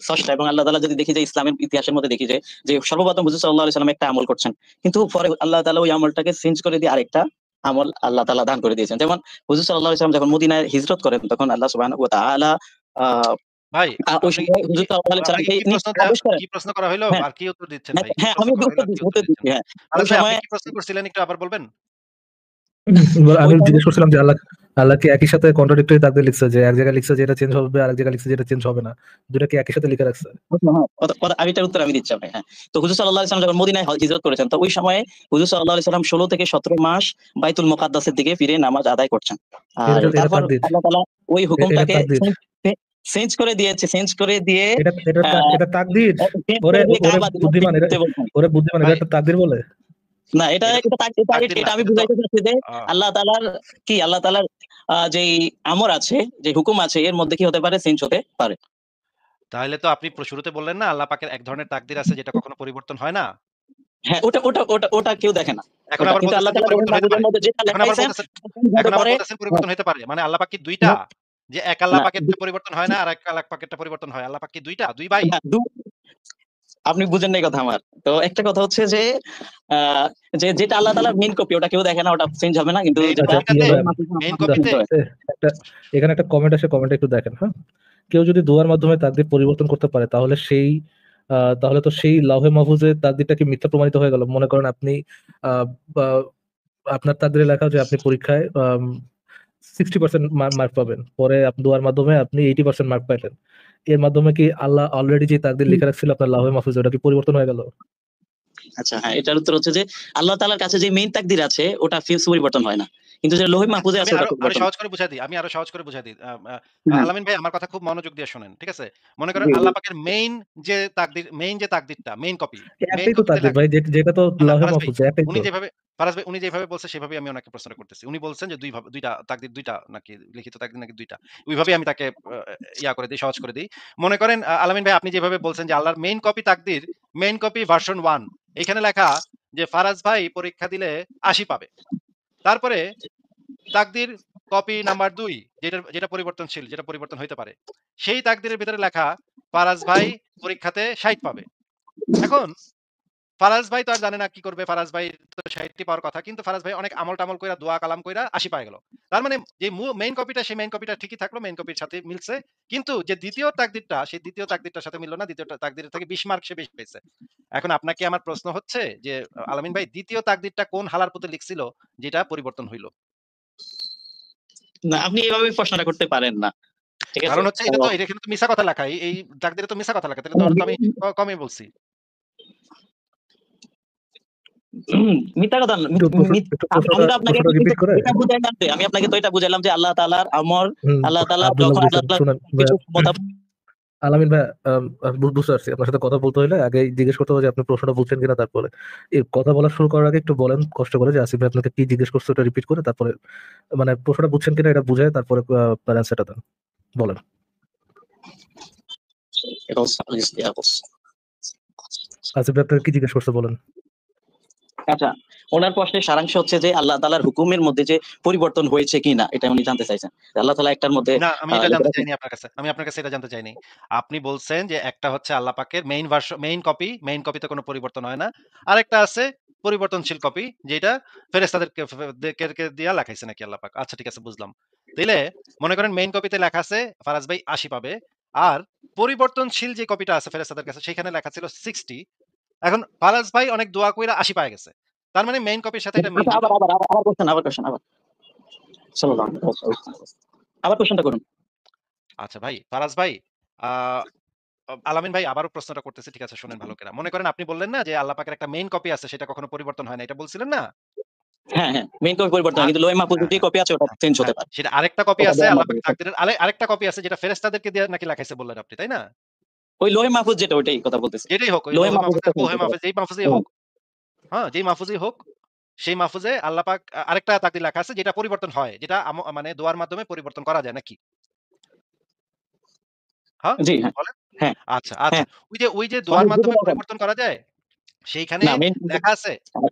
স্রষ্টা, এবং আল্লাহ তাআলা যদি দেখি যে ইসলামের ইতিহাসের মধ্যে দেখি যে যে সর্বপ্রথম হুজুর সাল্লাল্লাহু আলাইহি সাল্লাম একটা আমল করছেন, কিন্তু পরে আল্লাহ তাআলা ওই আমলটাকে চেঞ্জ করে দিয়ে আরেকটা আমল আল্লাহ তাআলা দান করে দিয়েছেন। যেমন হুজুর সাল্লাল্লাহু আলাইহি সাল্লাম যখন মদিনায় হিজরত করেন তখন আল্লাহ সুবহানাহু ওয়া তাআলা আহ, ভাই ওই আপনি সময় হুজুর সাল্লাল্লাহু আলাইহি আপনাকে সাল্লামকে কি নিয়ে প্রশ্ন দেয়া আদেশ করেন। কি প্রশ্ন করা হইলো হ্যাঁ, আর কি উত্তর দিচ্ছেন হ্যাঁ, ভাই? কি হ্যাঁ, প্রশ্ন আমি করা হইলো উত্তর আর কি দিচ্ছি উত্তর উত্তর দিচ্ছেন? দিচ্ছি হ্যাঁ। ওই ফারাজ ভাই আপনি সময় কি প্রশ্ন করছিলেন একটু আবার বলবেন? ওই আমি টাইমে জিজ্ঞেস করছিলাম যে আল্লাহ আল্লাহ কি একই সাথে কন্ট্রাডিক্টরি তাকদীর লিখছে, যে এক জায়গায় লিখছে যে এটা চেঞ্জ হবে আর এক জায়গায় লিখছে যে এটা চেঞ্জ হবে না, দুটা কি একই সাথে লিখে রাখছে? আমি এটার উত্তর আমি দিচ্ছি আপনাকে। হ্যাঁ, তো হুজুর সাল্লাল্লাহু আলাইহি সাল্লাম যখন মদিনায় হিজরত করেছেন, তো ওই সময়ে হুজুর সাল্লাল্লাহু আলাইহি সাল্লাম 16 থেকে 17 মাস বাইতুল মুকাদ্দাসের দিকে ফিরে নামাজ আদায় করছেন। আর এটা এটা তারপর তাকদীর। আল্লাহ তাআলা ওই এটা হুকুমটাকে তাকদীর। চেঞ্জ করে দিয়েছে, চেঞ্জ করে দিয়ে এটা এটা আহ এটা তাকদীর। চেঞ্জ ওরে করে দিয়ে ওরে কাবা বুদ্ধিমান, এটা দিতে বলছেন। ওরে বুদ্ধিমান, এটা ভাই একটা তাকদীর বলে? না, এটা এটা তো এটা তাকদীর না। এটা আমি এটা তো বুঝাইতে চাচ্ছি যে আ আল্লাহ তাআলার আল্লাহ তাআলার যেই আমর আছে, যে হুকুম আছে, এর মধ্যে কি হতে পারে, চেঞ্জ হতে পারে। তাহলে তো আপনি শুরুতে বললেন না আল্লাহ পাকের এক ধরনের তাকদীর আছে যেটা কখনো পরিবর্তন হয় না। হ্যাঁ, ওটা ওটা ওটা ওটা কেউ দেখে না। এখন ওটা আবার কিন্তু আল্লাহ বলতেছেন যে তাআলা লোহে পরিবর্তন হইতে মাহফুজের পারে। মধ্যে যেটা এখন আবার লেখাইছেন বলতেছেন হবে এখন আবার পরে। বলতেছেন পরিবর্তন হইতে পারে। মানে আল্লাহ পাক কি ২ টা? না, যে এক আল্লাহ না, পাকেরটা পরিবর্তন হয় না আর এক আল্লাহ পাকেরটা পরিবর্তন হয়। আল্লাহ পাক কি ২ টা? ২ ভাই? না, আপনি বুঝেন নাই কথা আমার। তো একটা কথা হচ্ছে যে আহ, যে যেটা আল্লাহ তাআলার মেইন কপি ওটা কেউ দেখে না, ওটা চেঞ্জ হবে না, কিন্তু মেইন যেটা আচ্ছা, ইয়ে কপিটাতে, ভাই, মেইন চেঞ্জ কপিতে হয়। একটা এখানে একটা কমেন্ট আছে, কমেন্ট একটু দেখেন। হ্যাঁ, কেউ যদি দোয়ার মাধ্যমে তাকদীর পরিবর্তন করতে পারে তাহলে সেই তাহলে তো সেই লাউহে মাহফুজের তাকদীরটা কি মিথ্যা প্রমাণিত হয়ে গেল? মনে করেন আপনি আহ, আহ, আপনার তাকদীরে লেখা যে আপনি পরীক্ষায় 60% মার্ক পাবেন, পরে দোয়ার মাধ্যমে আপনি 80% মার্ক পাইলেন। এর মাধ্যমে কি আল্লাহ অলরেডি যে তাকদীর লিখে রাখছিল আপনার লাউহে মাহফুজে, ওটা কি পরিবর্তন হয়ে গেল? আচ্ছা হ্যাঁ, এটার উত্তর হচ্ছে যে আল্লাহ তাআলার কাছে যে মেইন তাকদীর আছে ওটা ফিক্স পরিবর্তন হয় না। কিন্তু যে লৌহে মাহফুজে আমি আছে ওটা আরো পরিবর্তন সহজ করে বুঝাই দিই। আমি আরো সহজ করে বুঝাই দিই। হ্যাঁ, আলামিন ভাই আমার কথা খুব মনোযোগ দিয়ে শোনেন। ঠিক আছে? মনে করেন জি, জি। আল্লাহ পাকের মেইন যে তাকদীরটা, মেইন একটাই তো কপিতে তাকদীর লেখা ভাই, যেটা তো না, না লাউহে মাহফুজ, একটাই তো। ফারাজ ভাই উনি যেভাবে বলছে সেভাবেই আমি ওনাকে প্রশ্নটা করতেছি। উনি বলছেন যে ২ টা তাকদীর ২ টা নাকি লিখিত তাকদীর নাকি ২ টা। ওইভাবেই আমি তাকে ইয়া করে দেই, সহজ করে দেই। মনে করেন আলামিন ভাই আপনি যেভাবে বলছেন যে আল্লাহর মেইন কপি তাকদীর, মেইন কপি ভার্সন 1 এখানে লেখা যে ফারাজ ভাই পরীক্ষা দিলে ৮০ পাবে। তারপরে তাকদীর কপি নাম্বার ২ যেটা পরিবর্তনশীল, যেটা পরিবর্তন হইতে পারে। সেই তাকদীরের ভেতরে লেখা ফারাজ ভাই পরীক্ষাতে ৬০ পাবে। এখন ফারাজ ভাই তো আর জানে না কি করবে। ফারাজ ভাই তো ৬০ টি পাওয়ার কথা। কিন্তু ফারাজ ভাই অনেক আমল-টামল কইরা দোয়া কালাম কইরা ৮০ পায় গেল। তার মানে যে মেইন কপিটা সেই মেইন কপিটা ঠিকই থাকলো। মেইন কপির সাথে মিলছে। কিন্তু যে ২য় তাকদীরটা সেই ২য় তাকদীরটার সাথে মিলল না। ২য় তাকদীরের থেকে ২০ মার্ক সে বেশি পেয়েছে। এখন আপনাকে আমার প্রশ্ন হচ্ছে যে আলামিন ভাই ২য় তাকদীরটা কোন হালার পুঁতে লিখছিল যেটা পরিবর্তন হইল? না আপনি এভাবে প্রশ্নটা করতে পারেন না। ঠিক আছে? কারণ হচ্ছে তো এটা এখানে তো মিছা কথা লেখা। এই তাকদীরে তো মিছা কথা লেখা। তাহলে তো ওটা তো আমি কমই বলছি। মিথ্যা কথা না। একটু আমি তো আপনাকে প্রশ্নটা রিপিট করে। এটা বুঝাইলাম যে আমি আপনাকে তো এটা বুঝাইলাম যে আল্লাহ তাআলার আমর, হুম, আল্লাহ তাআলা আব্দুল্লাহ যখন আল্লাহ বুঝছেন, তাআলা শুনেন কিছু ভাইয়া, ক্ষমতা আলামিন ভাইয়া, বুঝতে পারছি। আপনার সাথে কথা বলতে হলে আগে জিজ্ঞেস করতে হবে যে আপনি প্রশ্নটা বুঝছেন কিনা। তারপরে এই কথা বলা শুরু করার আগে একটু বলেন কষ্ট করে যে আসিফ ভাই আপনাকে কি জিজ্ঞেস করছে ওটা রিপিট করে, তারপরে মানে প্রশ্নটা বুঝছেন কিনা এটা বুঝে তারপরে অ্যান্সারটা দেন। বলেন। আসিফ ভাই আপনাকে কি জিজ্ঞেস করছে বলেন। আচ্ছা, ওনার প্রশ্নের সারাংশ হচ্ছে যে আল্লাহ তাআলার হুকুমের মধ্যে যে পরিবর্তন হয়েছে কিনা এটা উনি জানতে চাইছেন। আল্লাহ তাআলা একটার মধ্যে না, আমি এটা জানতে চাইনি আপনার কাছে। আমি আপনার কাছে এটা জানতে চাইনি। আপনি বলছেন যে একটা হচ্ছে আল্লাহ পাকের মেইন কপিতে কোনো পরিবর্তন হয় না। আরেকটা আছে পরিবর্তনশীল কপি যেটা ফেরেশতাদেরকে কে দিয়া লেখাইছে নাকি আল্লাহ পাক। আচ্ছা ঠিক আছে বুঝলাম। তাইলে মনে করেন মেইন কপিতে লেখা আছে ফারাজ ভাই ৮০ পাবে। আর পরিবর্তনশীল যে কপিটা আছে ফেরেশতাদের কাছে সেখানে লেখা ছিল ৬০। এখন ফারাজ ভাই অনেক দোয়া কইরা ৮০ পায় গেছে। তার মানে মেইন কপির সাথে এটা মিল আচ্ছা হইল। আবার কোশ্চেন আবার। সাল্লাল্লাহু আলাইহি ওয়াসাল্লাম। আবার কোশ্চেনটা করুন। আচ্ছা ভাই, ফারাজ ভাই আ আলামিন ভাই আবারও প্রশ্নটা করতেছি। ঠিক আছে শুনেন ভালো করে। মনে করেন আপনি বললেন না যে আল্লাহ পাকের একটা মেইন কপি আছে সেটা কখনো পরিবর্তন হয় না। এটা বলছিলেন না? হ্যাঁ, হ্যাঁ। মেইন কপি পরিবর্তন হয় আর কিন্তু লোহে মাহফুজের হ্যাঁ, যে হ্যাঁ, কপি আছে ওটা হ্যাঁ, চেঞ্জ হতে হ্যাঁ। পারে। সেটা আরেকটা কপি ওটা আছে দেওয়ার আল্লাহ মধ্যে পাকের তাকদীরের আরেকটা কপি আছে যেটা ফেরেশতাদেরকে দিয়ে নাকি লেখাইছে বললেন আপনি, তাই না? ওই লোহে মাহফুজ যেটা ওইটাই কথা বলতেছি। যেটাই হোক, ওই লোহে লৌহে মাহফুজ মাহফুজ, চেঞ্জ লৌহে হতে মাহফুজ পারে। যেই মাহফুজেই হ্যাঁ, হোক, হ্যাঁ? যেই মাহফুজেই হোক, সেই মাহফুজে আল্লাহ পাক আরেকটা তাকদীর লেখা আছে যেটা পরিবর্তন হয়। যেটা মানে দোয়ার মাধ্যমে পরিবর্তন করা যায় নাকি? হ্যাঁ? জি হ্যাঁ, বলেন। হ্যাঁ, আচ্ছা, আচ্ছা। হ্যাঁ। ওই যে মানে দোয়ার যেটা মাধ্যমে দেখেন পরিবর্তন করা যায়? সেইখানে না মেইন লেখা আছে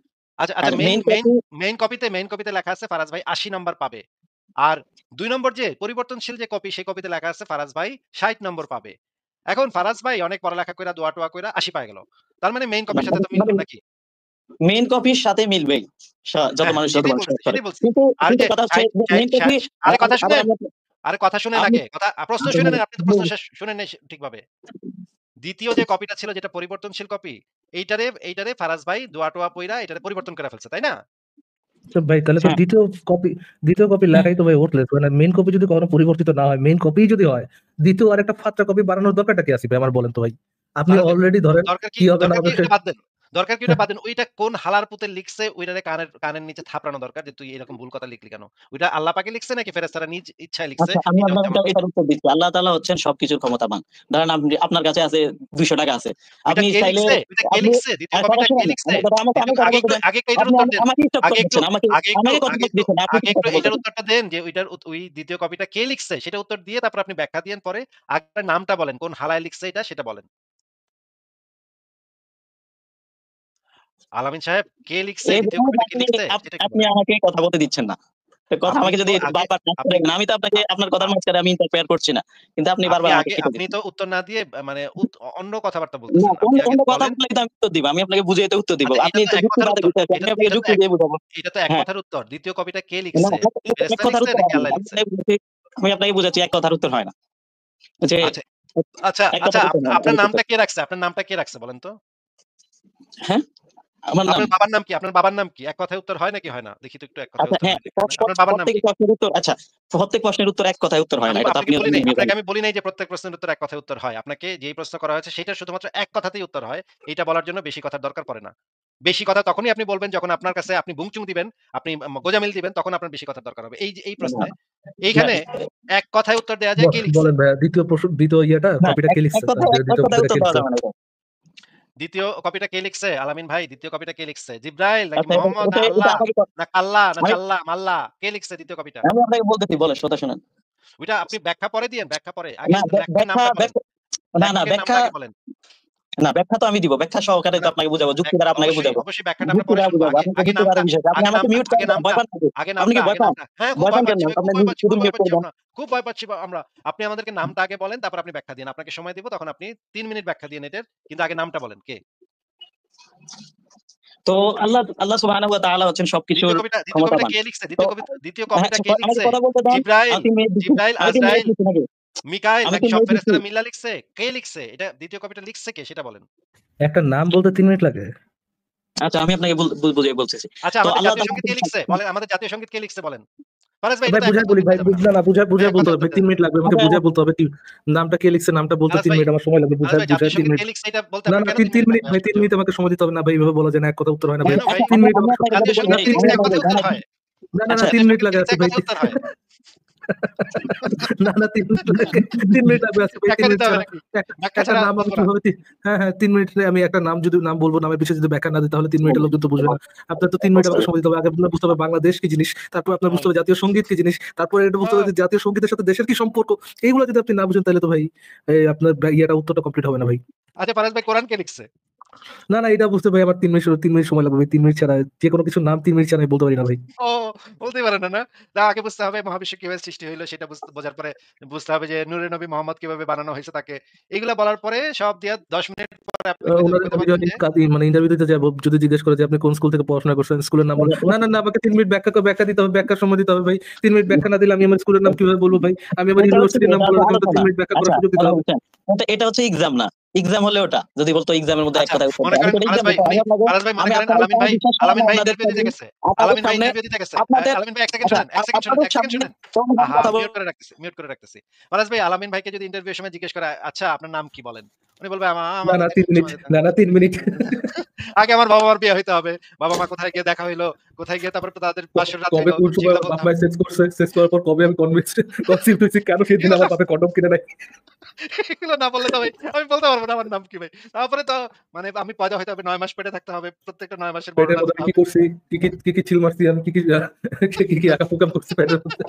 আচ্ছা, আর আচ্ছা মেইন কপি মেইন কপিতে লেখা আছে ফারাজ ভাই ৮০ নাম্বার পাবে। আর ২ নম্বর যে পরিবর্তনশীল যে কপি সেই কপিতে লেখা আছে ফারাজ ভাই ৬০ নম্বর পাবে। এখন ফারাজ ভাই অনেক পড়ালেখা কইরা দোয়া-টোয়া কইরা ৮০ পায় গেল। তার মানে মেইন কপির সাথে তো মিলল মানে নাকি? মেইন কপির সাথে মিলবেই। যত হ্যাঁ, মানুষ যত মানুষ করে। সেটাই বলছি। কিন্তু আর কিন্তু যে কথা হচ্ছে ৬০ যে মেইন কপি আরে কথা আবার শুনেন, আমরা আরে কথা শুনেন আপনি আগে। প্রশ্ন শুনে নেন, আপনি তো প্রশ্ন শেষ শুনেন নাই ঠিকভাবে। ২য় যে কপিটা ছিল যেটা পরিবর্তনশীল কপি, এইটারে ফারাজ ভাই দোয়া-টোয়া পইরা এটারে পরিবর্তন করে ফেলছে, তাই না? তো ভাই তাহলে তো হ্যাঁ, দ্বিতীয় কপি লেখাই তো ভাই ওর্থলেস। মানে মেইন কপি যদি কখনো পরিবর্তিত না হয়, মেইন কপি যদি হয়, দ্বিতীয় আরেকটা ফাত্রা কপি বানানোর দরকারটা কি আছে ভাই আমার বলেন তো ভাই। আপনি বানাতে অলরেডি ধরেন কি হবে না দরকার কি হবে ওইটা বাদ দেন। দরকার কি ওইটা বাদ দেন। ওইটা কোন হালার পুতে লিখছে ওইটারে কানের নিচে থাপড়ানো দরকার যে তুই এরকম ভুল কথা লিখলি কেন? ওইটা আল্লাহ পাকে লিখছে নাকি ফেরেশতারা নিজ ইচ্ছায় লিখছে? আচ্ছা আমি এটা আপনার হচ্ছে আমার প্রশ্ন। এটার উত্তর দিচ্ছি। আল্লাহ তাআলা হচ্ছেন সবকিছুর ক্ষমতাবান। ধরেন আপনার কাছে আছে ৳200 আছে। ওইটা আপনি কে চাইলে লিখছে? ওইটা কে আপনি লিখছে? ২য় কথা কপিটা কে শুনেন, লিখছে? আমার কথা দ্বিতীয় কথা আগে বলতে একটু দেন। আগে একটু এইটার আপনি উত্তর দেন। আমাকে স্টপ আগে একটু করতেছেন। আমাকে কথা বলতে দিচ্ছেন না। আপনি কি কথা এইটার বলতেছেন? উত্তরটা দেন যে ওই ২য় কপিটা কে লিখছে? সেটা উত্তর দিয়ে তারপর আপনি ব্যাখ্যা দিয়েন পরে। আগে আপনার নামটা বলেন। কোন হালায় লিখছে এটা সেটা বলেন। আলামিন সাহেব কে লিখছে? এই ২য় কপিটা কে আপনি লিখছে? সেটা কি আপনি বলেন। আমাকে কথা বলতে দিচ্ছেন না। কথা আপনি আমাকে তো যদি আগে বারবার কাট আপনি করে দেন, আমি তো আপনাকে আ আপনার আ কথার মাঝখানে আমি ইন্টারফেয়ার করছি না। কিন্তু আপনি বারবার আমাকে কেটে আপনি দিচ্ছেন। তো উত্তর না দিয়ে মানে অন্য কথাবার্তা না, বলতেছেন। আপনি আগে অন্য কথা বলেন। বললেই তো আমি উত্তর দিব। আমি আপনাকে বুঝিয়ে উত্তর দিব। আচ্ছা আপনি তো এক কথার যুক্তিবাদে উত্তর। বিষয় আছে। আমি আপনাকে এটা তো যুক্তি দিয়ে বুঝাবো। এটা তো এক হ্যাঁ, কথার উত্তর। ২য় কপিটা কে না লিখছে? এক ফেরেশতা কথার লিখছে উত্তর নাকি হয় না। আল্লাহ লিখছে? আমি আপনাকে বুঝাচ্ছি এক কথার উত্তর হয় না। যে আচ্ছা, আচ্ছা, এক আচ্ছা কথার উত্তর হয় না। আপনার নামটা কে রাখছে? আপনার নামটা কে রাখছে বলেন তো? হ্যাঁ? আমার নাম আপনার বাবার নাম কি? আপনার বাবার নাম কি? এক কথায় উত্তর হয় নাকি হয় না? দেখি তো একটু এক কথায় আচ্ছা উত্তর হ্যাঁ, হয় নাকি হয় না? আপনার বাবার নাম প্রত্যেক কি? প্রশ্নের উত্তর আচ্ছা, প্রত্যেক প্রশ্নের উত্তর এক কথায় উত্তর হয় না। আমি এটা তো আপনাকে আপনিও বলি জানেন, নাই, আমিও আপনাকে জানি। আমি বলি নাই যে প্রত্যেক প্রশ্নের উত্তর এক কথায় উত্তর হয়। আপনাকে যেই প্রশ্ন করা হয়েছে সেটা শুধুমাত্র এক কথাতেই উত্তর হয়। এইটা বলার জন্য বেশি কথার দরকার পড়ে না। বেশি কথা তখনই আপনি বলবেন যখন আপনার কাছে আপনি বুংচুং দিবেন, আপনি গোঁজামিল দিবেন তখন আপনার বেশি কথার দরকার হবে। এই যে এই না, প্রশ্নে না, এইখানে এক কথায় উত্তর দেয়া যায় কে লিখছে? বলেন ভাইয়া, দ্বিতীয় প্রশ্ন, দ্বিতীয় ইয়েটা হ্যাঁ, কপিটা কে এক লিখছে? কথায় এক দ্বিতীয় কথায় কপিটা উত্তর কে দেওয়া লিখছে? যাবে না এটা। দ্বিতীয় কপিটা কে লিখছে? আলামিন ভাই দ্বিতীয় কপিটা কে লিখছে? জিব্রাইল নাকি আচ্ছা, মুহাম্মদ না এটা আল্লাহ আমাকে না কাল্লা না আমি জাল্লা মাল্লা কে লিখছে দ্বিতীয় কপিটা? আমি আপনাকে বলতেছি, বলেন, কথা শুনেন। ওইটা আপনি ব্যাখ্যা পরে দিয়েন, ব্যাখ্যা পরে। আগে না, লেখকের ব্যাখ্যা নামটা বলেন। ব্যাখ্যা না, না, লেখকের নামটা ব্যাখ্যা আগে বলেন। না, ব্যাখ্যা তো আমি দিব। ব্যাখ্যা সহকারে তো না, আপনাকে বুঝাবো, যুক্তি দ্বারা আপনাকে অবশ্যই, বুঝাবো। অবশ্যই ব্যাখ্যাটা আমরা যুক্তি পরে দ্বারা শুনবো। বুঝাবো। আগে আপনি তো আগে যুক্তি নামটা দ্বারা বিষয়। আপনি আগে আমাকে নামটা মিউট আগে করেন কেন? নামটা ভয় পান নাকি? আগে আপনি নামটা কি ভয় আগে পান? নামটা। হ্যাঁ, খুব ভয় ভয় পান কেন? পাচ্ছি ভাই, খুব আপনি ভয় পাচ্ছি, শুধু খুব ভয় মিউট করে পাচ্ছি দেন। আমরা। খুব ভয় পাচ্ছি আমরা। আপনি আমাদেরকে নামটা আগে বলেন, তারপর আপনি ব্যাখ্যা দিন। আপনাকে সময় দিব, তখন আপনি ৩ মিনিট ব্যাখ্যা দিয়েন এটার। কিন্তু আগে নামটা বলেন কে? তো আল্লাহ সুবহানাহু ওয়া তাআলা হচ্ছেন সবকিছুর দ্বিতীয় কবিটা ক্ষমতাবান। কে লিখছে? তো দ্বিতীয় হ্যাঁ, কবিটা কে আমাকে লিখছে? কথা বলতে দেন। জিব্রাইল, আমি 3 মিনিট দিচ্ছি। জিব্রাইল, আমি 3 মিনিট আজরাইল, দিচ্ছি নাকি? মিকাইল আমি নাকি 3 সব মিনিট দিচ্ছি। ফেরেশতারা মিল্লা লিখছে? কে লিখছে? এটা দ্বিতীয় কবিটা লিখছে কে সেটা বলেন। একটা নাম বলতে 3 মিনিট লাগে? আচ্ছা, আমি আপনাকে বুঝিয়ে বলতেছি। আচ্ছা তো আমাদের আল্লাহ জাতীয় তাআলা সঙ্গীত কে লিখছে? বলেন আমাদের জাতীয় সঙ্গীত কে লিখছে বলেন। ফারাজ ভাই এটা ভাই তো এক বুঝাই কথায় বলি উত্তর ভাই, দেয়া যাবে না। না, না, বুঝাই এক বলতে কথায় হবে উত্তর ভাই, দেয়া 3 যাবে মিনিট না। লাগবে আমাকে আচ্ছা, বুঝাই বলতে হবে কি নামটা কে লিখছে, নামটা বলতে ফারাজ 3 ভাই, মিনিট আমার সময় লাগবে, ফারাজ ভাই জাতীয় 3 সঙ্গীত মিনিট। কে লিখছে এটা বলতে না, আপনার না, কেন 3 3 মিনিট মিনিট লাগবে ভাই, 3 আশ্চর্য। মিনিট আমাকে সময় দিতে হবে না ভাই, এভাবে বলা যায় না, এক কথা উত্তর হয় না ভাই। কেন ভাই? আচ্ছা, 3 মিনিট আমি আমাকে আপনাকে সময় যদি জাতীয় বলি, না, সঙ্গীত কে 3 লিখছে এক মিনিট কথায় উত্তর হয়। না, না, আচ্ছা, 3 জাতীয় মিনিট সঙ্গীত কে লাগে লিখছে আছে এক ভাই। কথায় উত্তর হয়। না, না, 3 মিনিট লাগে, 3 মিনিট লাগবে আছে ভাই, 3 ব্যাখ্যা মিনিট দিতে হবে ছাড়া নাকি? একটা ব্যাখ্যা একটা ছাড়া নাম আমি বলব না। কিভাবে হ্যাঁ, হ্যাঁ, 3 মিনিটে আমি একটা নাম যদি নাম বলবো, নামের পিছনে যদি ব্যাখ্যা না দিই তাহলে 3 মিনিটের লোকজন তো বুঝবে না। আপনার তো 3 মিনিট আমাকে সময় দিতে হবে। আগে আপনার বুঝতে হবে বাংলাদেশ কি জিনিস, তারপর আপনার বুঝতে হ্যাঁ, হবে জাতীয় সঙ্গীত কি জিনিস, তারপরে এটা বুঝতে হবে হ্যাঁ। যে জাতীয় সঙ্গীতের সাথে দেশের কি সম্পর্ক। এইগুলো যদি আপনি না বুঝেন তাহলে তো ভাই আপনার ইয়েটা উত্তরটা কমপ্লিট হবে না ভাই। আচ্ছা ফারাজ ভাই কোরআন কে লিখছে? না, না, এটা বুঝতে ভাই আমার 3 মিনিট সময় লাগবে ভাই। 3 মিনিট ছাড়া যেকোনো কিছুর নাম 3 মিনিট ছাড়া আমি বলতে পারি না ভাই। ও বলতেই পারে না, না? তা আগে বুঝতে হবে মহাবিশ্ব কিভাবে সৃষ্টি হইলো সেটা বোঝার পরে বুঝতে হবে যে নূরে নবী মোহাম্মদ কিভাবে বানানো হয়েছে তাকে। এগুলা বলার পরে সব দিয়া 10 মিনিট পরে আপনি ওনাদের কইতে আমি পারবেন যখন যে মানে ইন্টারভিউ দিতে যাবো, যদি জিজ্ঞেস করে যে আপনি কোন স্কুল থেকে পড়াশোনা করছেন, স্কুলের নাম বল। না, না, না, আমাকে 3 মিনিট ব্যাখ্যা দিতে হবে, ব্যাখ্যার সময় দিতে হবে ভাই। 3 মিনিট ব্যাখ্যা না দিলে আমি আমার স্কুলের নাম কিভাবে বলবো ভাই? আমি আমার এটা হচ্ছে কি? ইউনিভার্সিটির নাম এটা বলার হচ্ছে জন্য তো 3 আলোচনা। মিনিট ব্যাখ্যা আচ্ছা, করার সুযোগ দিতে ভালো হবে। বলছেন। এটা হচ্ছে এক্সাম না। এক্সাম হলে ওটা। যদি বলতো এক্সামের মধ্যে এক আচ্ছা কথায় উত্তর মনে দেয়। আমি করেন তো এক্সাম দিতে আমি আপনাকে ফারাজ ভাই মনে আমি করেন আপনাদের সামনে বিশ্বাস করেন না, আপনাদের ইন্টারভিউ দিতে সামনে গেছে। আপনাদের আলামিন ভাই সামনে ইন্টারভিউ দিতে গেছে। আপনাদের আলামিন ভাই 1 সেকেন্ড আচ্ছা, শুনেন, 1 সেকেন্ড শুনেন, আপনাদের 1 সেকেন্ড সামনে শুনেন। সমাধান আহা কথা মিউট করে রাখতেছি, মিউট করে রাখতেছি। ফারাজ ভাই আলামিন ভাইকে যদি ইন্টারভিউ এর সময় জিজ্ঞেস করে, "আচ্ছা আপনার নাম কি বলেন?" উনি বলবে, না, না, আমাদেরকে 3 একটু মিনিট। সময় দিতে না, হবে।" না, 3 মিনিট। আগে আমার বাবা-মার বিয়ে হইতে হবে। বাবা-মা কোথায় গিয়ে দেখা হইলো, কোথায় গিয়ে তারপর তাদের বাসর রাত কবে হইলো, কোন সময় যেগুলো আমার বলতে বাপ হবে। মায়ের সেক্স করছে, সেক্স করার পর কবে আমি কনসিভ হয়েছি, কেন সেদিন এগুলো আমার বাপে কন্ডম কিনে নাই। এগুলো না বললে তো ভাই আমি বলতে পারব না আমার নাম কি ভাই। তারপরে তো মানে আমি পয়দা হইতে হবে 9 মাস পেটে থাকতে হবে। প্রত্যেকটা 9 মাসের পেটের বর্ণনা মধ্যে দিতে আমি কি হবে। করছি, কি চিল মারছি আমি, কি আঁকা করছি পেটের মধ্যে।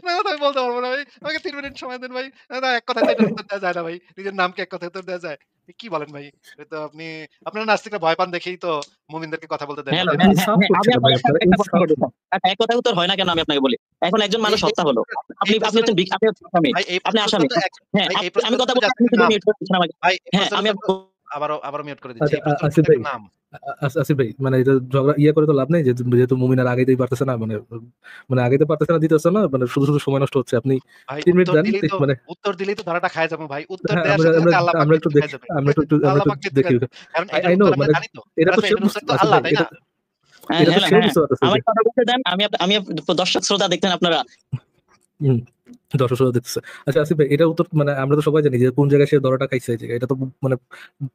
না কথা আমি বলতে পারব না ভাই। আমাকে ৩ মিনিট সময় দেন ভাই। না এক কথায় তো এটার উত্তর দেওয়া যায় না ভাই। নিজের নামকে এক কথায় উত্তর দেওয়া যায়? কি বলেন ভাই? এটা তো আপনারা নাস্তিকরা ভয় পান দেখেই তো মুমিনদেরকে কথা বলতে দেন হ্যাঁ, না, হ্যাঁ, তাই না? হ্যাঁ, ইনসাফ হ্যাঁ, আমি করছে না ভাই, আপনাকে আপনারা একটা প্রশ্ন ইনসাফ। করতে চাই। আচ্ছা, এক কথায় উত্তর হয় না কেন আমি আপনাকে বলি। এখন একজন মানুষ এই হত্যা হলো। এই আপনি প্রশ্নটা হচ্ছেন আপনি হচ্ছেন আসামি। ভাই এই আপনি প্রশ্নটা আসামি। তো এক হ্যাঁ, ভাই এই আমি প্রশ্নটা কথা তো বলতে আপনি জাস্ট একটা শুধু নাম। মিউট করে দিচ্ছেন আমাকে। ভাই এই হ্যাঁ, প্রশ্নের আমি উত্তর তো আবারও মিউট করে দিচ্ছি। আচ্ছা, এই প্রশ্নের উত্তর আসিফ তো ভাই, একটা নাম। আসিফ ভাই, মানে এটা ঝগড়া করে তো লাভ নেই, যেহেতু মুমিন আর আগাইতেই পারতেছে না, মানে আগাইতে পারতেছে না, দিতেছে না, মানে শুধু সময় নষ্ট হচ্ছে। আপনি ভাই 3 মিনিট দেন, মানে উত্তর দিলেই তো ধরাটা খায়া যাবো ভাই। উত্তর হ্যাঁ, দেওয়ার আমরা সাথে, আমরা সাথে আল্লাহ পাক আমরা একটু মৃত্যু দেখি, খায়া যাবে। আমরা আল্লাহ একটু পাক মৃত্যু দেখি। খায়া যাবে। কারণ এটার আই নো, উত্তর আমরা মানে জানি তো। এটা তো ভাই সে এটার উত্তর তো আসিফ আল্লাহ, ভাই, তাই না? হ্যাঁ, এটা তো হ্যাঁ, সেও হ্যাঁ। বুঝতে পারতেছে আমার যে কথা বলতে দেন। আমি দর্শক শ্রোতা দেখতেন আপনারা। হুম, দর্শক দেখতেছে। আচ্ছা আসিফ ভাই, এটা উত্তর মানে আমরা তো সবাই জানি যে কোন জায়গায় সে ধরাটা খাইছে, এই জায়গায় এটা তো মানে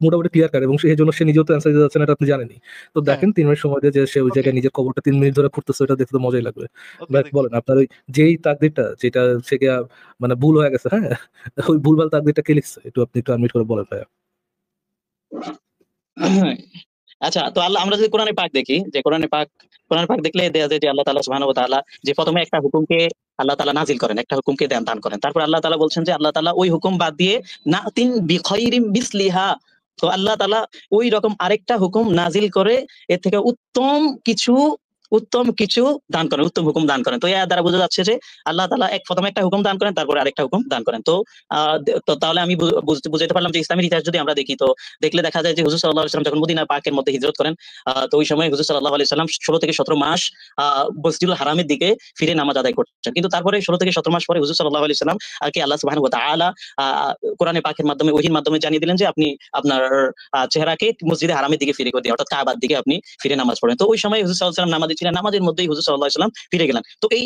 মোটামুটি ক্লিয়ার কাট, এবং সেই জন্য সে নিজেও তো অ্যান্সার দিতে যাচ্ছে না, এটা আপনি জানেনই। তো হ্যাঁ, দেখেন 3 মিনিট সময় দিয়ে যে সে ওই ওকে, জায়গায় নিজের কবরটা 3 মিনিট ধরে খুঁড়তেছে, এটা দেখতে তো মজাই লাগবে। ওকে ভাই দেখি। বলেন আপনার ওই যেই তাকদীরটা যেটা সে গিয়া মানে ভুল হয়ে গেছে, হ্যাঁ, ওই ভুলভাল তাকদীরটা কে লিখছে, আপনি একটু আনমিউট করে বলেন ভাইয়া। আচ্ছা, তো আমরা যদি কোরআনে পাক দেখি, যে কোরআনে পাক দেখলে দেখা যায় যে আল্লাহ তাআলা সুবহানাহু ওয়া তাআলা যে প্রথমে একটা হুকুমকে আল্লাহ তাআলা নাজিল করেন, একটা হুকুমকে দান করেন। তারপর আল্লাহ তাআলা বলছেন যে আল্লাহ তাআলা ওই হুকুম বাদ দিয়ে নাতিন বিখাইরিম মিসলিহা, তো আল্লাহ তাআলা ওই রকম আরেকটা হুকুম নাজিল করে এর থেকে উত্তম কিছু উত্তম কিছু দান করেন, উত্তম হুকুম দান করেন। তো এই আয়াত দ্বারা বোঝা যাচ্ছে যে আল্লাহ তাআলা প্রথমে একটা হুকুম দান করেন, তারপরে আরেকটা হুকুম দান করেন। তো তো তাহলে আমি বুঝাতে পারলাম যে ইসলামের ইতিহাস যদি আমরা দেখি, তো দেখলে দেখা যায় যে হুজুর সাল্লাল্লাহু আলাইহি ওয়াসাল্লাম যখন মদিনা পাকের মধ্যে হিজরত করেন, তো ওই সময় হুজুর সাল্লাল্লাহু আলাইহি ওয়াসাল্লাম 16 থেকে 17 মাস মসজিদুল হারামের দিকে ফিরে নামাজ আদায় করছেন। কিন্তু তারপরে 16 থেকে 17 মাস পরে হুজুর সাল্লাল্লাহু আলাইহি ওয়াসাল্লাম কে আল্লাহ সুবহানাহু ওয়া তাআলা কোরআনে পাকের মাধ্যমে, ওহীর মাধ্যমে জানিয়ে দিলেন যে আপনি আপনার চেহারাকে মসজিদে হারামের দিকে ফিরে করে দিন, অর্থাৎ কাবার দিকে আপনি ফিরে নামাজ পড়েন। তো ওই সময় হুজুর সাল্লাল্লাহু আলাইহি ওয়াসাল্লাম নামাজে ছিলেন, নামাজের মধ্যেই হুজুর সাল্লাল্লাহু আলাইহি ওয়াসাল্লাম ফিরে গেলেন। তো এই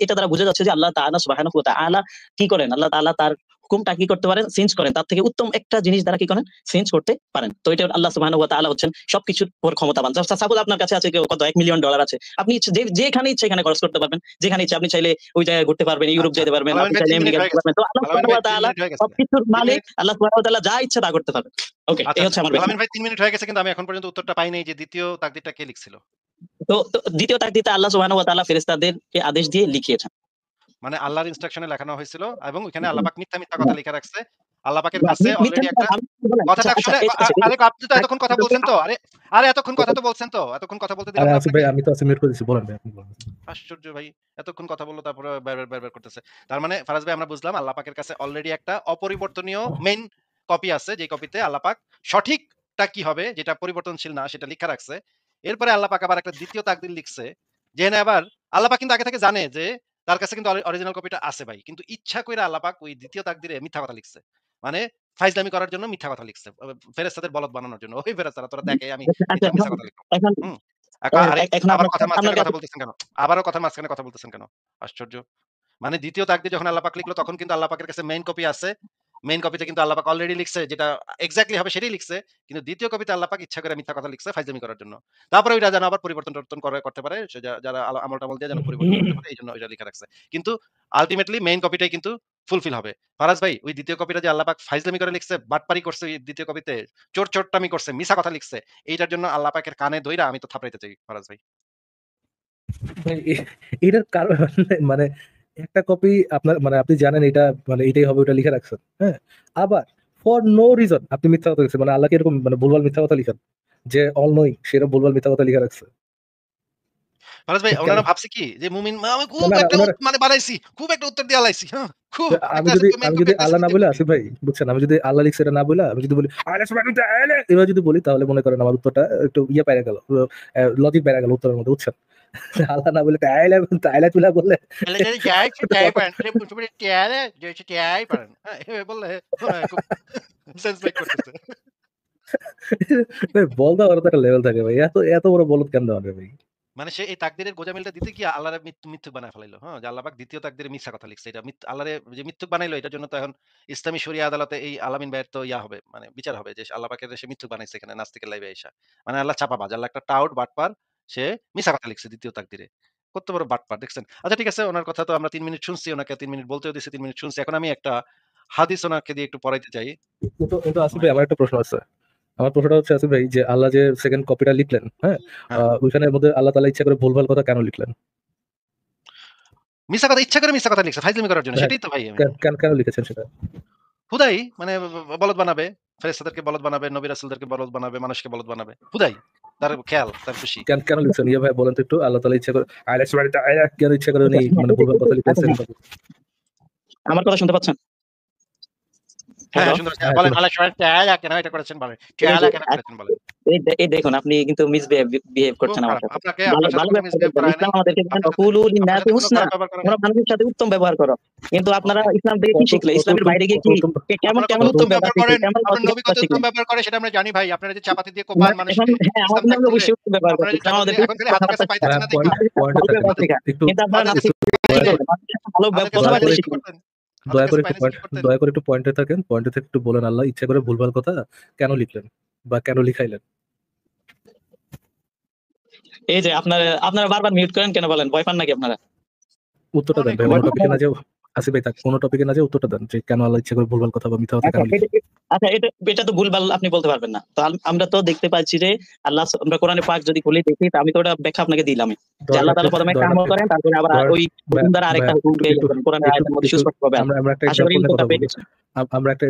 এটা দ্বারা বোঝা যাচ্ছে যে আল্লাহ তাআলা সুবহানাহু ওয়া তাআলা কি করেন, আল্লাহ তাআলা তার হুকুমটা কি করতে পারেন, চেঞ্জ করেন, তার থেকে উত্তম একটা জিনিস দ্বারা কি করেন, চেঞ্জ করতে পারেন। তো এটা আল্লাহ সুবহানাহু ওয়া তাআলা হচ্ছেন সবকিছুর উপর ক্ষমতাবান। সাপোজ আপনার কাছে আছে কত $1 মিলিয়ন আছে, আপনি যেখানে ইচ্ছে এখানে খরচ করতে পারবেন, যেখানে ইচ্ছে আপনি চাইলে ওই জায়গায় ঘুরতে পারবেন, ইউরোপ আচ্ছা, যেতে পারবেন, আলামিন আপনি ভাই চাইলে 3 মিনিট আমেরিকা হয়ে যেতে গেছে। পারবেন। তো আল্লাহ আলামিন সুবহানাহু ভাই ওয়া 3 তাআলা মিনিট হয়ে গেছে। সবকিছুর 3 মালিক, মিনিট আল্লাহ সুবহানাহু ওয়া তাআলা যা ইচ্ছা তা করতে পারবেন। ওকে, আচ্ছা, এই আচ্ছা। হচ্ছে আমার ব্যাখ্যা। আলামিন ভাই 3 মিনিট হয়ে গেছে কিন্তু আমি এখন পর্যন্ত উত্তরটা পাই নাই যে দ্বিতীয় তাকদীরটা কে লিখছিল? তো দ্বিতীয় তাকদীরটা আল্লাহ সুবহানাহু ওয়া তাআলা ফেরেশতাদেরকে আদেশ দিয়ে লিখিয়েছেন। মানে আল্লাহর ইনস্ট্রাকশনে লেখানো হয়েছিল এবং ওইখানে আল্লাহ পাক মিথ্যা, মিথ্যা কথা লিখা রাখছে। আল্লাহ পাকের কাছে মিথ্যা অলরেডি একটা আমি বলেন। আচ্ছা, কথাটা আচ্ছা, শুনে আচ্ছা, আরে আপনি তো এতক্ষণ কথা বলছেন তো? আরে এতক্ষণ কথা তো বলছেন তো? এতক্ষণ কথা বলতে দিলাম আরে না আসিফ আপনাকে? ভাই, আমি তো মিউট করে দিচ্ছি, বলেন ভাই, আপনি বলেন। আশ্চর্য ভাই। এতক্ষণ কথা বলল তারপরে বের করতেছে। তার মানে ফারাজ ভাই আমরা বুঝলাম আল্লাহ পাকের কাছে অলরেডি একটা অপরিবর্তনীয় মেইন কপি আছে যে কপিতে আল্লাহ পাক সঠিকটা কি হবে যেটা পরিবর্তনশীল না সেটা লিখা রাখছে। এরপরে আল্লাহ পাক আবার একটা দ্বিতীয় তাকদীর লিখছে। যেখানে আবার আল্লাহ পাক কিন্তু আগে থেকে জানে যে তার কাছে কিন্তু অরিজিনাল কপিটা আছে ভাই। কিন্তু ইচ্ছা কইরা আল্লাহ পাক ওই দ্বিতীয় তাকদীরে মিথ্যা কথা লিখছে। মানে ফাইজলামি করার জন্য মিথ্যা কথা লিখছে। ফেরেশতাদের বলদ বানানোর জন্য। ওই ফেরেশতারা তোরা দেখে আমি আচ্ছা, মিথ্যা মিথ্যা কথা লিখব। এখন হুম? আরে এখন আবারও কথার আপনার মাঝখানে কাছে কথা বলতেছেন কেন? আবারও কথার মাঝখানে কথা বলতেছেন কেন? আশ্চর্য! মানে দ্বিতীয় তাকদীর যখন আল্লাহ পাক লিখলো তখন কিন্তু আল্লাহ পাকের কাছে মেইন কপি আছে। মেইন কপিতে কিন্তু আল্লাহ পাক অলরেডি লিখছে যেটা এক্সাক্টলি হবে সেটাই লিখছে। কিন্তু দ্বিতীয় কপিতে আল্লাহ পাক ইচ্ছা করে মিথ্যা কথা লিখছে ফাইজলামি করার জন্য। তারপরে ওইটা যেন আবার পরিবর্তন করতে পারে। সে যারা আমল-টামল দিয়ে যেন পরিবর্তন করতে পারে এইজন্য ওইটা লিখা রাখছে। কিন্তু আল্টিমেটলি মেইন কপিটাই কিন্তু ফুলফিল হবে। ফারাজ ভাই ওই দ্বিতীয় কপিটা যে আল্লাহ পাক ফাইজলামি করে লিখছে, বাটপারি করছে ওই দ্বিতীয় কপিতে, চোরটামি করছে, মিছা কথা লিখছে। এইটার জন্য আল্লাহ পাকের কানে ধইরা আমি তো থাপড়াইতে চাই ফারাজ ভাই। ভাই এটার কারণ মানে একটা কপি আপনার, মানে আপনি জানেন এটা, মানে এটাই হবে, ওটা লিখে রাখছেন, হ্যাঁ, আবার ফর নো রিজন আপনি মিথ্যা কথা লিখছেন, মানে আল্লাহকে এরকম মানে ভুলভাল মিথ্যা কথা লিখেন যে অল নোয়িং সেটা ভুলভাল মিথ্যা কথা লিখে রাখছে ফারাজ ভাই কেন? উনারা ভাবছে কি যে মুমিন আমি খুব না না, একটা ওনারা, মানে বানাইছি। খুব একটা উত্তর দিয়ে আলাইছি। হ্যাঁ? খুব আমি একটা আছে যদি মেইন আমি কপি যদি একটা আছে আল্লাহ না দ্বিতীয় বলে কপি। আসিফ ভাই, বুঝছেন, আমি যদি আল্লাহ লিখছে এটা না বলে, আমি যদি বলি আল্লাহ সুবহানাহু ওয়া তাআলা এবার যদি বলি, তাহলে মনে করেন আমার উত্তরটা একটু ইয়ে পাইরা গেল, লজিক পাইরা গেল উত্তরের মধ্যে, বুঝছেন? আল্লাহ না বলে তাইলা তাইলা তুলা বললে তাহলে যদি যাই সে তাই পারেন। তাহলে তুমি টিয়ারে যে সে টিয়াই পারেন। হ্যাঁ? এভাবে বললে খুব সেন্স মেক করতেছে। ভাই, বল দেওয়ার তো একটা লেভেল থাকে ভাই, এত এত বড় বলদ কেন দেওয়া ভাই? মানে সে এই তাকদীরের গোঁজামিলটা দিতে গিয়ে আল্লাহরে মিথ্যুক বানায় ফেলাইলো। হ্যাঁ? যে আল্লাহ পাক দ্বিতীয় তাকদীরে মিথ্যা কথা লিখছে। এটা আল্লাহরে যে মিথ্যুক বানাইলো এটার জন্য তো এখন ইসলামী শরিয়া আদালতে এই আলামিন ভাইয়ের তো ইয়া হবে মানে বিচার হবে যে আল্লাহ পাকের সে মিথ্যুক বানাইছে এখানে নাস্তিকের লাইভে আইসা। মানে আল্লাহ চাপাবাজ। আল্লাহ একটা টাউট বাটপার। সে মিছা কথা লিখছে দ্বিতীয় তাকদীরে। কত বড় বাটপার দেখছেন? আচ্ছা ঠিক আছে উনার কথা তো আমরা ৩ মিনিট শুনছি। উনাকে ৩ মিনিট বলতেও দিছি ৩ মিনিট শুনছি। এখন আমি একটা হাদিস উনাকে দিয়ে একটু পড়াইতে চাই। কিন্তু আসিফ ভাই, আমার একটা প্রশ্ন আছে। আমার প্রশ্নটা হচ্ছে আসিফ ভাই, যে আল্লাহ যে সেকেন্ড কপিটা লিখলেন, হ্যাঁ, হ্যাঁ। ওইখানের মধ্যে আল্লাহ তাআলা ইচ্ছা করে ভুলভাল কথা কেন লিখলেন? মিছা কথা ইচ্ছা করে মিথ্যা কথা লিখছে ফাইজলামি করার জন্য। হ্যাঁ, সেটাই তো ভাই আমি। কেন লিখেছেন সেটা? হুদাই মানে বলদ বানাবে। ফেরেশতাদেরকে বলদ বানাবে, নবী রাসূলদেরকে বলদ বানাবে, মানুষকে বলদ বানাবে। হুদাই। তার খেয়াল, তার খুশি। কেন লিখছেন? ইয়ে ভাই বলেন তো একটু, আল্লাহ তাআলা ইচ্ছা করে আল্লাহ সুবহানাহু ওয়া তাআলা কেন ইচ্ছা করে উনি মানে ভুলভাল কথা লিখলেন আচ্ছা, সেকেন্ড কপি? আমার কথা শুনতে পাচ্ছেন? হ্যাঁ, হ্যালো? হ্যাঁ, শুনতে পাচ্ছি। হ্যাঁ, বলেন শুনুন। আল্লাহ সবাই টিয়ালা কেন এটা করেছেন বলেন। এই টিয়ালা যে কেন করেছেন বলেন। এই দেখুন আপনি কিন্তু বিহেভ খুব করছেন আমার খারাপ। সাথে। আপনার সাথে ভালো কোনো ব্যবহার মিসবিহেভ করবেন। করা হয় নাই। ইসলাম আমাদেরকে বলেন আপনার সাথে ওকুলু আপনার সাথে লিন্নাসি কোনো হুসনা। খারাপ ব্যবহার করা তোমরা হয়নি। মানুষের সাথে উত্তম ব্যবহার করো। কিন্তু আপনারা ওকে। ইসলাম থেকে কি কত শিখলে? কত ইসলামের উত্তম, বাইরে গিয়ে কত কি উত্তম, কেমন আপনারা কত কেমন কত উত্তম উত্তম উত্তম। ব্যবহার ব্যবহার শিখলে? করেন। কেমন আপনার নবী কত লজিক উত্তম শিখলে? ব্যবহার করে সেটা আমরা জানি ভাই। আপনারা যে চাপাতি দিয়ে না, কোপান এখন মানুষকে হ্যাঁ, ইসলাম আমরা ত্যাগ করলে। বেশি উত্তম ব্যবহার আপনারা করছি। যে ইসলাম চাপাতি দিয়ে আমাদেরকে এখন খালি হাতের কাছে কথাবার্তা পাইতেছেন শেখায়। না দেখা। ভালো পয়েন্টে থাকেন ব্যবহার শেখায়। একটু, কিন্তু আপনারা হাতের কাছে একটু নাস্তিক দয়া পাইলে করে, ভালো হাতের কাছে দয়া পাইলে কথাবার্তা করে কি একটু, শিখুন। করতেন? হাতের কাছে পাইলে কি করতেন? দয়া করে একটু পয়েন্টে থাকেন। পয়েন্টে থেকে একটু বলেন আল্লাহ ইচ্ছা করে ভুলভাল কথা কেন লিখলেন বা কেন লিখাইলেন? এই যে আপনারা বারবার মিউট করেন কেন বলেন? ভয় পান নাকি আপনারা? উত্তরটা দেন অনেক ভাই, ভয় অন্য পাই। টপিকে না যেও। আসিফ ভাই থাক, অন্য টপিকে না যেও, উত্তরটা দেন যে কেন আল্লাহ ইচ্ছা করে ভুলভাল কথা বা মিথ্যা কথা কেন আচ্ছা লিখলেন? আচ্ছা এটা তো ভুলভাল আপনি বলতে পারবেন না। তো আমরা তো দেখতে পাচ্ছি যে আমরা কোরআনে পাক যদি খুলে দেখি, তো আমি তো ওটা ব্যাখ্যা আপনাকে দিলামই। যে ধরেন আল্লাহ আপনি তাআলা প্রথমে একটা ধরেন আমল আপনি করেন, তারপরে আবার ধরেন ওই হুকুম দ্বারা আরেকটা ভাইয়া হুকুম একটু পেয়ে একটু গেছেন। কোরআনের একটু আয়াতের মধ্যে একটু সুস্পষ্টভাবে আছে। আমরা একটা আশা করি এক্সাম্পল নিয়ে উত্তরটা কথা পেয়ে বলি। গেছেন। আমরা একটা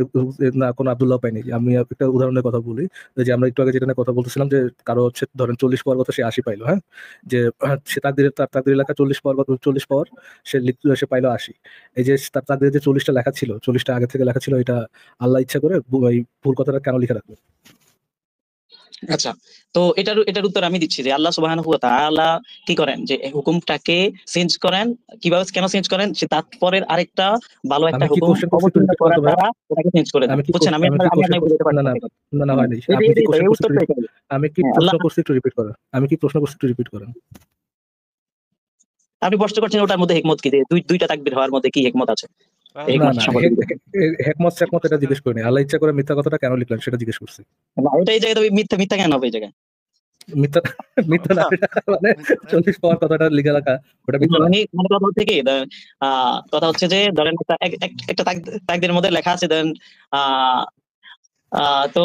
না কোনো আব্দুল্লাহ পাইনি। আমি একটা উদাহরণের কথা বলি। ওই যে আমরা একটু আগে যেটা নিয়ে কথা বলতেছিলাম যে কারো হচ্ছে ধরেন 40 পাওয়ার কথা, সে 80 পাইলো, হ্যাঁ? যে সে তার তাকদীরে লেখা 40 পাওয়ার কথা, 40 পাওয়ার সে পাইলো 80। এই যে তার তাকদীরে যে 40 টা লেখা ছিল, 40 টা আগে থেকে লেখা ছিল, এটা আল্লাহ ইচ্ছা করে এই ভুল কথাটা কেন লিখে রাখবে? আচ্ছা, তো এটার উত্তর আমি দিচ্ছি যে আল্লাহ সুবহানাহু ওয়া তাআলা কি করেন যে হুকুমটাকে চেঞ্জ করেন। কিভাবে কেন চেঞ্জ করেন? সে তারপরের আরেকটা ভালো একটা আমি কি হুকুম কোশ্চেন করছি একটু অবতীর্ণ রিপিট করেন করার তো ভাই। দ্বারা ওটাকে চেঞ্জ করে দেন। বুঝছেন? আমি কি আমি কোশ্চেন আপনাকে বুঝাতে না পারছি না না ঠিক আছে। না না হুম। হয়নি। এই যে আপনি কি এই কোশ্চেন করছেন উত্তরটা একটু এটাই। আমি কি হ্যাঁ, প্রশ্ন আল্লাহ করছি একটু রিপিট করেন। আমি কি প্রশ্ন করছি একটু রিপিট করেন। আপনি প্রশ্ন করছেন ওটার মধ্যে হিকমত কি? যে দুইটা তাকবীর হওয়ার মধ্যে কি হিকমত আছে? এই না হিকমত না সম্পর্কে জিজ্ঞেস করুন। হেকমত সেকমত এটা জিজ্ঞেস করিনি। আল্লাহ ইচ্ছা করে মিথ্যা কথাটা কেন লিখলেন সেটা জিজ্ঞেস করছি। না, এটা এই জায়গায় তো মিথ্যা মিথ্যা কেন হবে এই জায়গায়? মিথ্যা মিথ্যা না, এটা মানে 40 পাওয়ার কথাটা লিখে রাখা ওটা মিথ্যা না। মানে কথা হচ্ছে কি ধরেন, কথা হচ্ছে যে ধরেন একটা তাকদীরের মধ্যে লেখা আছে ধরেন আহ আহ তো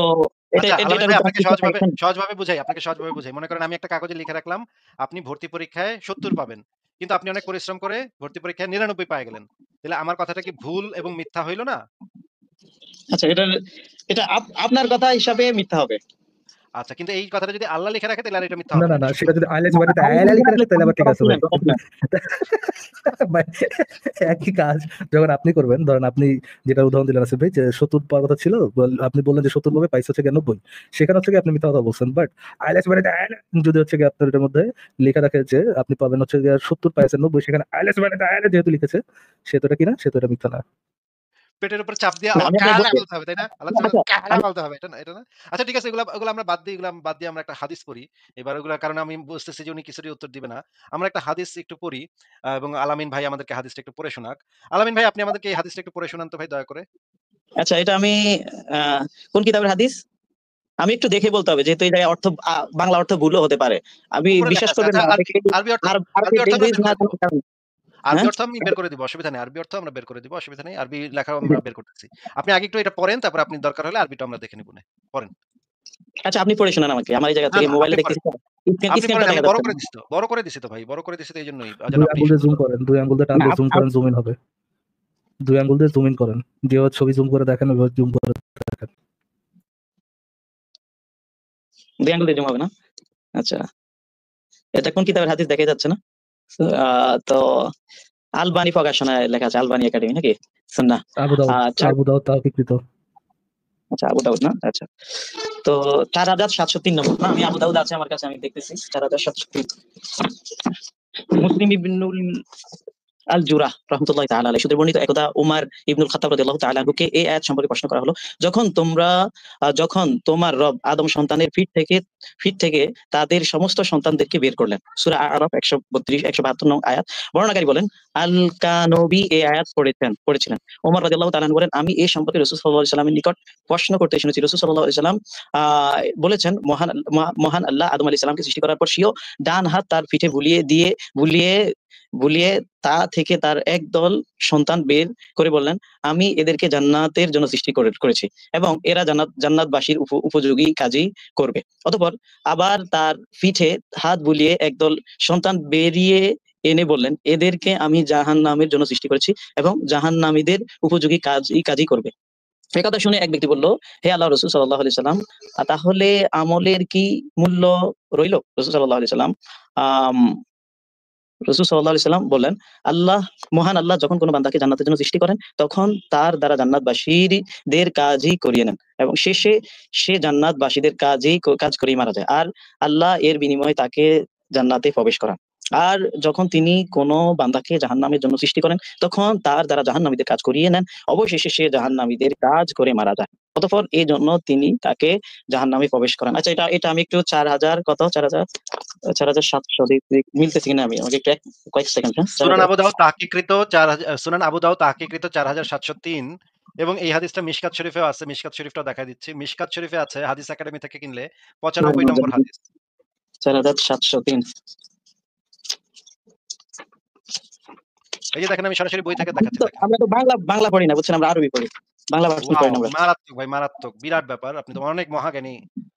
আচ্ছা আলামিন এটার ভাই, উত্তর আপনাকে আপনি কি চাইছেন? সহজভাবে বুঝাই। মনে করেন আমি একটা কাগজে লিখে রাখলাম, আপনি ভর্তি পরীক্ষায় ৭০ পাবেন। কিন্তু আপনি অনেক পরিশ্রম করে ভর্তি পরীক্ষায় ৯৯ পেয়ে গেলেন। তাহলে আমার কথাটা কি ভুল এবং মিথ্যা হইল না? আচ্ছা, এটা আপনার কথা হিসাবে মিথ্যা হবে। আচ্ছা, কিন্তু এই কথাটা যদি আল্লাহ লিখে রাখে তাহলে আর এটা মিথ্যা না হবে না না। না, এটা সত্য সেটা হবে। যদি আইলেজ না, বাড়িতে আল্লাহ আয়লা লিখে লিখে রাখলে রাখে তাহলে আবার ঠিক আছে ভাই। কথা না। ভাই, একই কাজ যখন আপনি করবেন, ধরেন আপনি যেটা উদাহরণ দিলেন আসিফ ভাই, যে 70 পাওয়ার কথা ছিল, আপনি বললেন যে 70 পাবে, পাইছে হচ্ছে গিয়ে 90। সেখানে হচ্ছে গিয়ে আপনি মিথ্যা কথা বলছেন। বাট আইলেস বাড়িতে যদি হচ্ছে গিয়ে আপনার এটার মধ্যে লেখা রাখে যে আপনি পাবেন হচ্ছে গিয়ে 70 পাইছেন 90, সেখানে আইলেস বাড়িতে যেহেতু লিখেছে, সে তো এটা কি না, সে তো এটা মিথ্যা না। পেটের উপর চাপ দিয়ে না, আল্লাহ আমি আপনাকে কালা বলছি। বলতে হবে, তাই না? আল্লাহ আচ্ছা, কালা আমি বলতে হবে। এটা না? আচ্ছা ঠিক আছে, ওগুলা আমরা বাদ দিই। এগুলা বাদ দিয়ে আমরা একটা হাদিস পড়ি। এবার ওগুলা, কারণ আমি বুঝতেছি যে উনি কিছুরই উত্তর দিবে না। আমরা একটা হাদিস একটু পড়ি এবং আলামিন ভাই আমাদেরকে হাদিসটা একটু পড়ে শোনাক। আলামিন ভাই, আপনি আমাদেরকে এই হাদিসটা একটু পড়ে শোনান তো ভাই, দয়া করে। আচ্ছা, এটা আমি কোন কিতাবের হাদিস? আমি একটু দেখে বলতে হবে, যেহেতু এই জায়গায় অর্থ বাংলা অর্থ ভুলও হতে পারে। আমি উপরে লেখা বিশ্বাস আছে। করবেন আচ্ছা না, আপনি যদি আরবি আরবি অর্থ আমরা ল্যাঙ্গুয়েজ বের না করে দিব। জানার কারণে। আরবি হ্যাঁ, অর্থ আমি বের করে দিব, অসুবিধা নেই। আরবি অর্থ আমরা বের করে দিব, অসুবিধা নেই। আরবি লেখাও আমরা বের করতেছি। আপনি আগে একটু এটা পড়েন, তারপর আপনি দরকার হলে আরবিটা আমরা দেখে নিব নে। পড়েন। আচ্ছা, আপনি পড়ে শোনান আমাকে। আমার এই জায়গা না, থেকে না, মোবাইলে আপনি পড়েন। দেখতেছি তো, আপনি স্ক্রিনটা পড়েন, আমি দেখা বড় যাচ্ছে করে না। দিছি তো। বড় করে দিছি তো ভাই। বড় করে দিছি তো এইজন্যই। যেন 2 আপনি আঙ্গুল দিয়ে জুম সুন্দরভাবে করেন, 2 আঙ্গুল দিয়ে টান না, দিয়ে জুম করেন, জুম ইন হবে। 2 আঙ্গুল দিয়ে জুম ইন করেন। যেভাবে ছবি জুম করে দেখেন ওইভাবে জুম করে দেখেন। দুই আঙ্গুল দিয়ে জুম হবে না? আচ্ছা, এটা কোন কিতাবের হাদিস দেখা যাচ্ছে না? তো আলবানি প্রকাশনায় লেখা আছে, আলবানি একাডেমি নাকি? সুন্নাহ। আবু দাউদ, চার, আবু দাউদ তাহকিকৃত। আচ্ছা, আবু দাউদ না? আচ্ছা, তো 4703 নম্বর না? আমি আবু দাউদ আছে আমার কাছে, আমি দেখতেছি 4703। মুসলিম ইবনুল আল জুরাহ রাহমাতুল্লাহি তাআলা আলাইহি সূত্রে বর্ণিত, একদা উমার ইবনুল খাত্তাব রাদিয়াল্লাহু তাআলা আনহুকে এই আয়াত সম্পর্কে প্রশ্ন করা হলো, যখন তোমার রব আদম সন্তানের ফিট থেকে তাদের সমস্ত সন্তানদেরকে বের করলেন। সূরা আরাফ 132 172 নং আয়াত। বর্ণনাকারী বলেন, আল কানবী এই আয়াত পড়েছিলেন। ওমর রাদিয়াল্লাহু তাআলা আনহু বলেন, আমি এই সম্পর্কে রাসূল সাল্লাল্লাহু আলাইহি সাল্লামের নিকট প্রশ্ন করতে শুনেছি। রাসূল সাল্লাল্লাহু আলাইহি সাল্লাম বলেছেন, মহান আল্লাহ আদম আলাইহিস সালামকে সৃষ্টি করার পর স্বীয় ডান হাত তার পিঠে বুলিয়ে বুলিয়ে তা থেকে তার একদল সন্তান বের করে বললেন, আমি এদেরকে জান্নাতের জন্য সৃষ্টি করেছি এবং এরা জান্নাতবাসীর উপযোগী কাজই করবে। অতঃপর আবার তার পিঠে হাত বুলিয়ে একদল সন্তান বেরিয়ে এনে বললেন, এদেরকে আমি জাহান্নামের জন্য সৃষ্টি করেছি এবং জাহান্নামীদের উপযোগী কাজই করবে। এ কথা শুনে এক ব্যক্তি বলল, হে আল্লাহর রাসূল সাল্লাল্লাহু আলাইহি সাল্লাম, তাহলে আমলের কি মূল্য রইল? রাসূল সাল্লাল্লাহু আলাইহি সাল্লাম আম রাসূল সাল্লাল্লাহু আলাইহি সাল্লাম বললেন, মহান আল্লাহ যখন কোনো বান্দাকে জান্নাতের জন্য সৃষ্টি করেন, তখন তার দ্বারা জান্নাতবাসীদের কাজই করিয়ে নেন এবং শেষে সে জান্নাতবাসীদের কাজ করেই মারা যায়। আর আল্লাহ এর বিনিময়ে তাকে জান্নাতে প্রবেশ করান। আর যখন তিনি কোনো বান্দাকে জাহান্নামের জন্য সৃষ্টি করেন, তখন তার দ্বারা জাহান্নামীদের কাজ করিয়ে নেন। অবশেষে সে জাহান্নামীদের কাজ করে মারা যায়। অতঃপর এই জন্য তিনি তাকে জাহান্নামে প্রবেশ করান। আচ্ছা, এটা আমি একটু 4000 কত 4700 মিলতেছে কিনা, আমি আমাকে একটু কয়েক সেকেন্ড। হ্যাঁ, সুনান আবু দাউদ তাহকিকৃত 4703 এবং এই হাদিসটা মিশকাত শরীফেও আছে। মিশকাত শরীফটাও দেখাই দিচ্ছি। মিশকাত শরীফে আছে, হাদিস একাডেমি থেকে কিনলে 95 নম্বর হাদিস। 4703। এই যে দেখেন, আমি সরাসরি বই থেকে দেখাচ্ছি, দেখেন। আমরা তো বাংলা পড়ি না, বুঝছেন, আমরা আরবি পড়ি। Bangla version wow! পড়ি না আমরা। মারাত্মক ভাই, মারাত্মক। বিরাট ব্যাপার। আপনি তো অনেক মহাজ্ঞানী।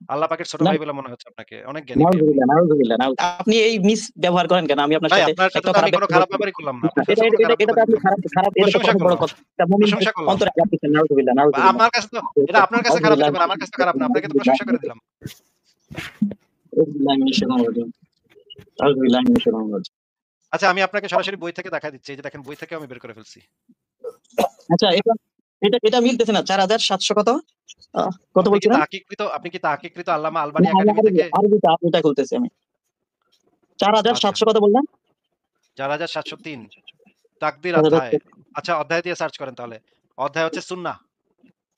আল্লাহ পাকের ছোট না, ভাই বলে মনে হচ্ছে আপনাকে। অনেক জ্ঞানী ভাই আপনি। নাউজুবিল্লাহ, নাউজুবিল্লাহ, আপনি এই মিস ব্যবহার করেন কেন? আমি আপনার ভাই সাথে আপনার সাথে একটা তো আমি খারাপ কোনো ব্যবহার খারাপ করছি। ব্যাপারই করলাম না। না, আপনার সাথে কোনো খারাপ এটা তো ব্যাপারই আপনি করলাম না। খারাপ, এটা তো প্রশংসা কত বড় করলাম, কথা। একটা মুমিন প্রশংসা করলাম। অন্তরে আঘাত দিচ্ছেন। নাউজুবিল্লাহ, নাউজুবিল্লাহ, আমার কাছে তো এটা আপনার কাছে খারাপ নাউজুবিল্লাহ, হতে পারে, আমার কাছে তো খারাপ না। আপনাকে তো প্রশংসা করে দিলাম। নাউজুবিল্লাহ মিনাশ শাইতানির রাজিম, নাউজুবিল্লাহ মিনাশ শাইতানির রাজিম। আচ্ছা আমি আপনাকে সরাসরি বই থেকে দেখায় দিচ্ছি। এই যে দেখেন বই থেকে আমি বের করে ফেলছি। আচ্ছা, এটা মিলতেছে না। 4700 কত? কত বলছিলেন? আপনি কি তাহকিকৃত আল্লামা আলবানী একাডেমি থেকে আরবিতে, আরবিটা খুলতেছি আমি। আচ্ছা 4700 কত বললেন? 4703 তাকদীর 4000। অধ্যায়। আচ্ছা অধ্যায় দিয়ে সার্চ করেন তাহলে। অধ্যায় হচ্ছে সুন্নাহ।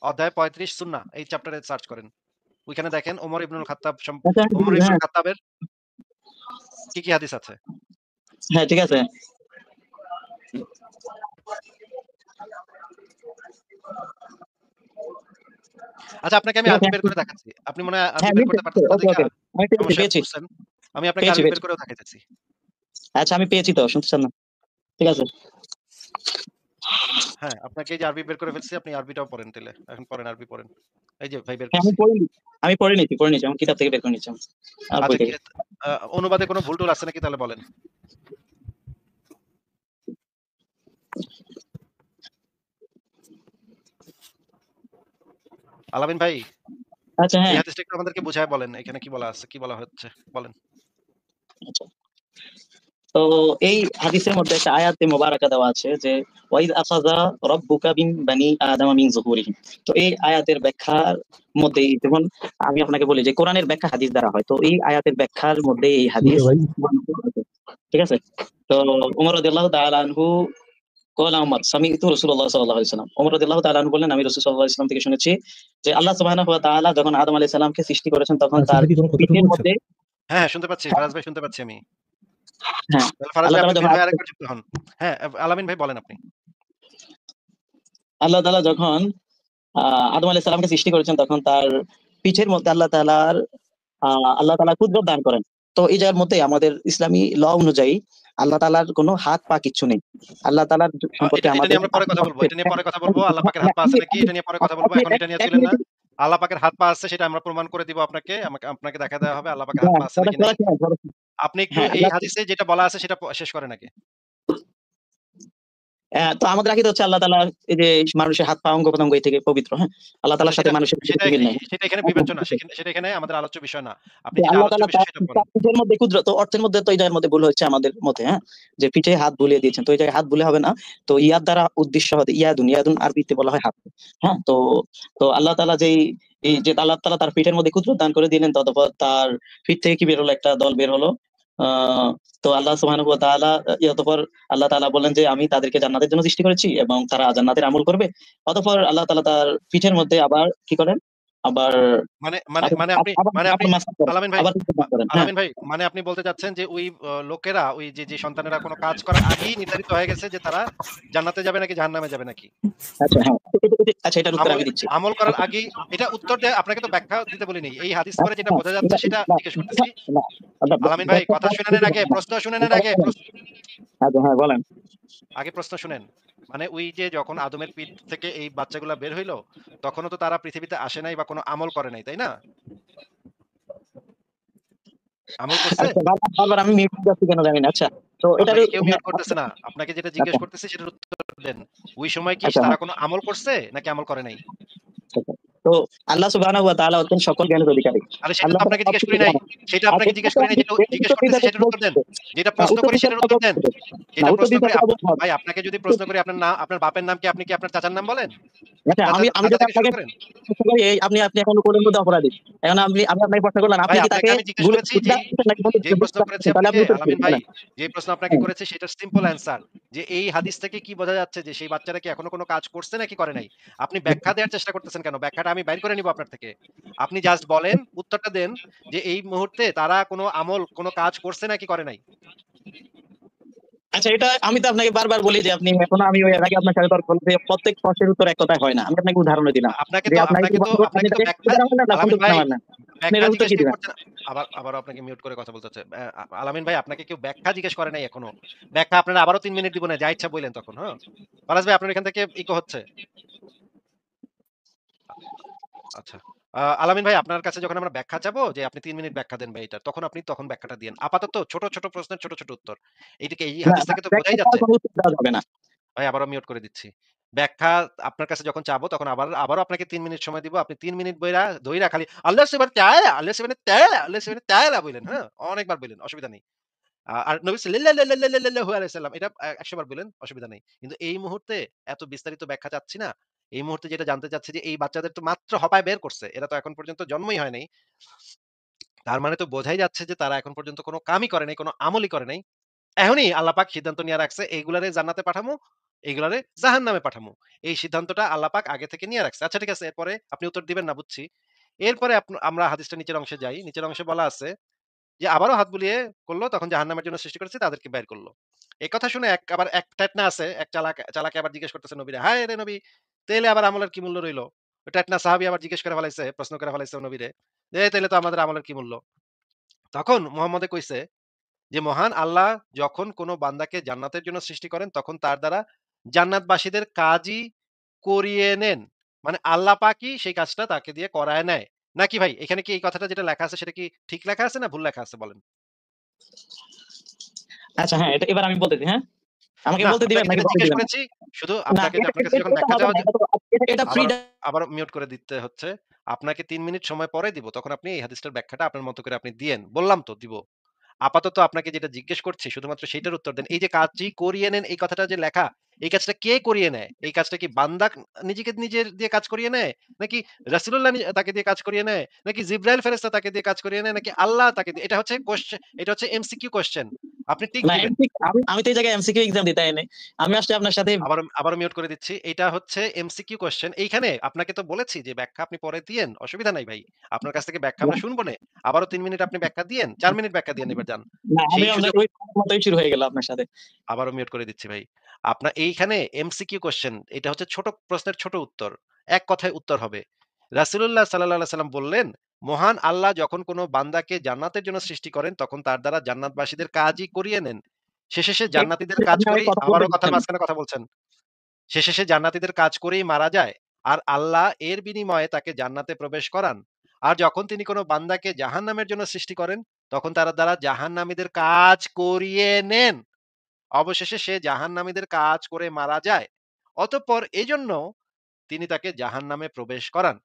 অধ্যায় 35 সুন্নাহ। এই চ্যাপ্টারে সার্চ করেন। ওইখানে দেখেন আচ্ছা, ওমর ইবনুল হ্যাঁ, খাত্তাবের কি হাদিস আছে। হ্যাঁ, ঠিক আছে। আচ্ছা আপনাকে আমি ঠিক আছে, আরবি বের করে দেখাচ্ছি। আপনি মনে হয় আরবি হ্যাঁ, বের করতে মিলতেছে। পারতেছেন না ওকে, দেইখা ওকে। আমি পেয়েছি, সমস্যায় পেয়েছি, পড়ছেন। আমি আপনাকে পেয়েছি, আরবি বের পেয়েছি। করেও দেখাইতেছি। আচ্ছা, আমি পেয়েছি তো, শুনতেছেন না? ঠিক আছে। হ্যাঁ, আপনাকে এই যে আরবি বের করে ফেলছি। আপনি আরবিটাও পড়েন তাইলে। এখন পড়েন, আরবি পড়েন। এই যে ভাই বের হ্যাঁ, করছি। আমি পড়ে নিচ্ছি। আমার কিতাব থেকে বের করে নিচ্ছি আমি। আমার বই আচ্ছা থেকে। অনুবাদে কোনো ভুল-টুল আছে নাকি তাহলে বলেন। আলামিন ভাই, আচ্ছা, এই হ্যাঁ। হাদিসটা একটু আমাদেরকে বুঝায় বলেন। এখানে কি বলা আছে? কি বলা হচ্ছে? বলেন। আচ্ছা। তো এই হাদিসের মধ্যে একটা আয়াতে মোবারাকা দেওয়া আছে যে ওয়াইদ আখাযা রাব্বুকা মিন বানি আদামা মিন যুহুরিহিম। তো এই আয়াতের ব্যাখ্যার মধ্যে, যেমন আমি আপনাকে বলি যে কোরআনের ব্যাখ্যা হাদিস দ্বারা হয়। তো এই আয়াতের ব্যাখ্যার মধ্যে এই হাদিস ভাই বর্ণিত হয়েছে। ঠিক আছে? তো ওমর রাদিয়াল্লাহু তাআলা আনহু কওলা ওমর সামি'তু রাসূলুল্লাহ সাল্লাল্লাহু আলাইহি ওয়াসাল্লাম। ওমর রাদিয়াল্লাহু তাআলা আনহু বললেন, আমি রাসূল সাল্লাল্লাহু আলাইহি ওয়াসাল্লাম থেকে শুনেছি যে আল্লাহ সুবহানাহু ওয়া তাআলা যখন আদম আলাইহিস সালামকে সৃষ্টি করেছেন তখন আচ্ছা তার ভাই কি কোনো কথা পিঠের শুনছেন? মধ্যে, হ্যাঁ, শুনতে পাচ্ছি। ফারাজ ভাই শুনতে পাচ্ছি আমি। হ্যাঁ, তাহলে ফারাজ আল্লাহ ভাই আপনি তাআলা যখন বের হয়ে আরেকবার যুক্ত হন। হ্যাঁ, আলামিন ভাই বলেন আপনি। আল্লাহ তাআলা যখন আদম আলাইহিস সালামকে সৃষ্টি করেছেন তখন তার পিঠের মধ্যে আল্লাহ তাআলা কুদরত দান করেন। তো এই জায়গার মধ্যে আমাদের ইসলামী ল অনুযায়ী আল্লাহ তাআলার কোনো হাত পা কিচ্ছু নেই। আল্লাহ তাআলার সম্পর্কে এটা আমাদের নিয়ে আমরা পরে কথা বলবো। এটা নিয়ে পরে কথা বলবো। আল্লাহ পাকের হাত পা আছে নাকি এটা নিয়ে পরে কথা বলবো। আপনি এখন এটা নিয়ে এক ছিলেন না। মিনিট, আল্লাহ পাকের হাত পা আছে সেটা আমরা প্রমাণ করে দিব আপনাকে। আপনাকে দেখায় দেওয়া হবে আল্লাহ পাকের হাত পা আছে নাকি নাই। আপনি একটু হ্যাঁ, এই আল্লাহ, হাদিসে যেটা বলা আছে সেটা শেষ করেন আগে। তো আমাদের আকিদা হচ্ছে আল্লাহ তাআলা এই যে মানুষের হাত পা অঙ্গ প্রত্যঙ্গ এই থেকে পবিত্র, হ্যাঁ? আল্লাহ আচ্ছা তাআলার সাথে মানুষের সেটা কোনো মিল নাই। সেটা এখানে বিবেচ্য না। সেটা এখানে আমাদের আলোচ্য বিষয় না। আপনি যে যেটা আল্লাহ আলোচ্য তাআলা বিষয় তার সেটা বলেন। তার পিঠের মধ্যে কুদরত, তো অর্থের মধ্যে তো এই জায়গার মধ্যে ভুল হচ্ছে আমাদের মতে, হ্যাঁ? যে পিঠে হাত বুলিয়ে দিয়েছেন। তো এই জায়গায় হাত বুলে হবে না। তো ইয়াদ দ্বারা উদ্দেশ্য হবে ইয়াদুন আরবিতে বলা হয় হাত। হ্যাঁ? তো আল্লাহ তাআলা এই যে আল্লাহ তাআলা তার পিঠের মধ্যে কুদরত দান করে দিলেন, ততপর তার পিঠ থেকে কি বের হলো? একটা দল বের হলো। আ তো আল্লাহ সুবহানাহু ওয়া তাআলা অতঃপর আল্লাহ তাআলা বললেন যে আমি তাদেরকে জান্নাতের জন্য সৃষ্টি করেছি এবং তারা জান্নাতের আমল করবে। অতঃপর আল্লাহ তাআলা তার পিঠের মধ্যে আবার কি করেন? আবার মানে মানে আবার মানে আপনি আবার মানে আপনি আবার মাসাজ করেন। আলামিন ভাই আবার কিছু করেন। হ্যাঁ। আলামিন ভাই মানে আপনি বলতে চাচ্ছেন যে ওই লোকেরা ওই যে সন্তানেরা কোন কাজ করার আগেই নির্ধারিত হয়ে গেছে যে তারা জান্নাতে যাবে নাকি জাহান্নামে যাবে নাকি? আচ্ছা, হ্যাঁ। আচ্ছা, এটার উত্তর আমি দিচ্ছি। আমল করার আচ্ছা, আগেই এটা উত্তর দেয়া আপনাকে তো ব্যাখ্যা দিতে বলিনি। এই হাদিস পড়ে যেটা না, বোঝা যাচ্ছে সেটা না, জিজ্ঞেস করতেছি। না, না, আলামিন ভাই কথা শুনে নেন আগে, প্রশ্ন শুনে নেন আগে। আচ্ছা, হ্যাঁ, বলেন। আগে প্রশ্ন শুনেন। মানে ওই যে যখন আদমের পিঠ থেকে এই বাচ্চাগুলা বের হইলো, তখনও তো তারা পৃথিবীতে আসে নাই বা কোনো আমল করে নাই, তাই না? আমল করছে? আচ্ছা, বারবার আমি মিউট যাচ্ছি কেন জানি না। আচ্ছা, তো এটার, আপনাকে কেউ হ্যাঁ, মিউট করতেছে না। আপনাকে যেটা আচ্ছা, জিজ্ঞেস করতেছি সেটার উত্তর দেন। ওই সময় কি আচ্ছা, তারা হ্যাঁ, কোনো আমল করছে নাকি আমল করে নাই? আচ্ছা। তো আল্লাহ সুবহানাহু ওয়া তাআলা হচ্ছেন সকল জ্ঞানের অধিকারী। আরে সেটা আল্লাহ তো তাআলা আপনাকে জিজ্ঞেস সবকিছু করি নাই। জানেন। সেটা আচ্ছা, আপনাকে জিজ্ঞেস করি নাই। যেটা জিজ্ঞেস উত্তর দিতে করতেছি হবে সেটার উত্তর দেন। বলতে। যেটা প্রশ্ন উত্তর করি দিতে সেটার হবে উত্তর দেন। বলতে। না, যেটা উত্তর প্রশ্ন দিতে করি হবে বলতে। ভাই আপনাকে যদি প্রশ্ন করি আপনার বাপের নাম কি? আপনি কি আপনার চাচার নাম বলেন? আচ্ছা, আমি চাচা যদি থেকে শুরু আপনাকে করেন। প্রশ্ন করি, আপনি এখন কোলের মধ্যে অপরাধী। এখন আমি আপনাকে প্রশ্ন করলাম, আপনি ভাই কি আপনাকে তাকে আমি জিজ্ঞেস গুলি করেছি দিচ্ছেন নাকি বন্দুক যেই প্রশ্ন করেছি দিচ্ছেন? তাহলে আপনাকে আপনি উত্তর দিন, আলামিন ভাই, বলেন। যেই প্রশ্ন আপনাকে হ্যাঁ, করেছি সেটার সিম্পল অ্যান্সার যে এই হাদিস থেকে কি বোঝা যাচ্ছে যে সেই বাচ্চারা কি এখনো কোনো কাজ করছে নাকি করে নাই? আপনি ব্যাখ্যা দেওয়ার চেষ্টা করতেছেন কেন? ব্যাখ্যাটা আমি বাইর করে নিব আপনার থেকে। আপনি জাস্ট বলেন, উত্তরটা দেন যে এই মুহূর্তে তারা কোনো আমল, কোনো কাজ করছে নাকি করে নাই? আচ্ছা, এটা আমি তো আপনাকে বারবার বলি যে আপনি এখনো, আমি ওই এর আগে আপনার সাথে তর্ক করলাম যে প্রত্যেক প্রশ্নের উত্তর এক কথায় হয় না। আমি আপনাকে উদাহরণ দিলাম আপনাকে যে তো আপনাকে কি আপনাকে তো আপনি আপনাকে তো তাকে ব্যাখ্যা উদাহরণ না আলামিন সন্তুষ্ট ভাই না, আপনি ব্যাখ্যা এর উত্তর জিজ্ঞেস কি কে দিবেন? করছেন? আবারও আপনাকে মিউট করে কথা বলতে হচ্ছে। আলামিন ভাই আপনাকে কেউ ব্যাখ্যা জিজ্ঞেস করে নাই এখনো। ব্যাখ্যা আপনারা আবারও ৩ মিনিট দিব না। যা ইচ্ছা বইলেন তখন, হ্যাঁ? ফারাজ ভাই আপনার এখান থেকে ইকো হচ্ছে। আচ্ছা। আলামিন ভাই আপনার কাছে যখন আমরা ব্যাখ্যা চাবো যে আপনি ৩ মিনিট ব্যাখ্যা দেন ভাই এটার, তখন আপনি তখন ব্যাখ্যাটা দিয়েন। আপাতত ছোট, ছোট প্রশ্নের ছোট, ছোট উত্তর। এইটাকে এই না, হাদিস না, থেকে তো ব্যাখ্যা বোঝাই ছাড়া যাচ্ছে। কোনো উত্তর দেওয়া যাবে না। ভাই আবারও মিউট করে দিচ্ছি। ব্যাখ্যা আপনার কাছে যখন চাবো তখন আবারও আপনাকে ৩ মিনিট সময় দিব। আপনি ৩ মিনিট ধইরা খালি আল্লাহু সুবহানাহু তাআলা, আল্লাহু সুবহানাহু তাআলা, আল্লাহু সুবহানাহু তাআলা বইলেন, হ্যাঁ? অনেকবার বইলেন, অসুবিধা নেই। আর নবী সাল্লাল্লাহু আলাইহি সাল্লাম এটা ১০০ বার বললেন, অসুবিধা নেই। কিন্তু এই মুহূর্তে এত বিস্তারিত ব্যাখ্যা চাচ্ছি না। এই মুহূর্তে যেটা জানতে চাচ্ছি যে এই বাচ্চাদের তো মাত্র হপায় বের করছে। এরা তো এখন পর্যন্ত জন্মই হয় নাই। তার মানে তো বোঝাই যাচ্ছে যে তারা এখন পর্যন্ত কোন কামই করে নাই, কোন আমলই করে নাই। এখনই আল্লাহ পাক সিদ্ধান্ত নিয়ে রাখছে এইগুলারে জান্নাতে পাঠামু, এইগুলারে জাহান্নামে পাঠামু। এই সিদ্ধান্তটা আল্লাহ পাক আগে থেকে নিয়ে রাখছে। আচ্ছা ঠিক আছে, এরপরে আপনি উত্তর দিবেন না বুঝছি। এরপরে আমরা হাদিসটা নিচের অংশে যাই। নিচের অংশে বলা আছে যে আবারও হাত বুলিয়ে করল, তখন জাহান্নামের জন্য সৃষ্টি করেছে তাদেরকে বের করল। এই কথা শুনে আবার এক টেটনা আছে, এক চালাকে আবার জিজ্ঞেস করতেছে নবীরে, "হায় রে নবী, তাইলে আবার আমলের কি মূল্য রইল?" ওই টেটনা সাহাবী আবার জিজ্ঞেস করে ফেলাইছে, প্রশ্ন করে ফেলাইছে নবীরে, যে, "তাইলে তো আমাদের আমলের কি মূল্য?" তখন মুহাম্মদে কইছে যে মহান আল্লাহ যখন কোনো বান্দাকে জান্নাতের জন্য সৃষ্টি করেন তখন তার দ্বারা জান্নাতবাসীদের কাজই করিয়ে নেন। মানে আল্লাহ পাকই সেই কাজটা তাকে দিয়ে করায় নেয়। নাকি ভাই এখানে কি এই কথাটা যেটা লেখা আছে সেটা কি ঠিক লেখা আছে না ভুল লেখা আছে বলেন? আচ্ছা, হ্যাঁ, এটা এবার আমি বলতেছি, হ্যাঁ? আমাকে না, বলতে দিবেন আপনাকে নাকি যেটা বলতে জিজ্ঞেস দিবেন না? করেছি শুধু না, আপনাকে এটা আপনার কাছে এটা যখন এটা ব্যাখ্যা হবে না। চাওয়া এটা ফ্রি আবারও মিউট করে দিতে হচ্ছে। আপনাকে ৩ মিনিট সময় পরে দিব। তখন আপনি এই হাদিসটার ব্যাখ্যাটা আপনার মতো করে আপনি দিয়েন। বললাম তো দিব। আপাতত আপনাকে যেটা জিজ্ঞেস করছি শুধুমাত্র সেইটার উত্তর দেন। এই যে কাজই করিয়ে নেন এই কথাটা যে লেখা, এই কাজটা কে করিয়ে নেয়? এই কাজটা কি বান্দা নিজেকে নিজের দিয়ে কাজ করিয়ে নেয়? নাকি রাসূলুল্লাহ তাকে দিয়ে কাজ করিয়ে নেয়? নাকি জিবরাইল ফেরেশতা তাকে দিয়ে কাজ করিয়ে নেয়? নাকি আল্লাহ তাকে দিয়ে? এটা হচ্ছে এমসিকিউ কোয়েশ্চেন। আপনি টিক না, দিবেন। আমি তো এই জায়গায় এমসিকিউ এক্সাম দিতে আইনি। আমি আসলে আপনার সাথে আবারও মিউট করে দিচ্ছি। এইটা হচ্ছে এমসিকিউ কোয়েশ্চেন। এইখানে আপনাকে তো বলেছি যে ব্যাখ্যা আপনি পরে দিয়েন। অসুবিধা নাই ভাই। আপনার কাছ থেকে ব্যাখ্যা আমরা শুনবো আবারও ৩ মিনিট আপনি ব্যাখ্যা দিয়েন। ৪ মিনিট ব্যাখ্যা দিয়েন এবার যান। না, আমি সেই আপনার সুযোগ ওই মতই শুরু হয়ে গেল আপনার সাথে। আবারও মিউট করে দিচ্ছি ভাই। আপনার এইখানে এমসিকিউ কোয়েশ্চেন, এটা হচ্ছে ছোট প্রশ্নের ছোট উত্তর। এক কথায় উত্তর হবে। রাসূলুল্লাহ সাল্লাল্লাহু আলাইহি সাল্লাম বললেন, "মহান আল্লাহ যখন কোন বান্দাকে জান্নাতের জন্য সৃষ্টি করেন, তখন তার দ্বারা জান্নাতবাসীদের কাজই করিয়ে নেন। শেষে সে জান্নাতীদের কাজ আপনি আগে করেই" কথা বলতে আবারও কথার দিচ্ছেন। মাঝখানে কথা বলছেন। "শেষে সে জান্নাতীদের কাজ করেই মারা যায়। আর আল্লাহ এর বিনিময়ে তাকে জান্নাতে প্রবেশ করান। আর যখন তিনি কোন বান্দাকে জাহান্নামের জন্য সৃষ্টি করেন, তখন তার দ্বারা জাহান্নামীদের কাজ করিয়ে নেন। অবশেষে সে জাহান্নামীদের কাজ করে মারা যায়। অতঃপর এজন্য তিনি তাকে জাহান্নামে প্রবেশ করান।"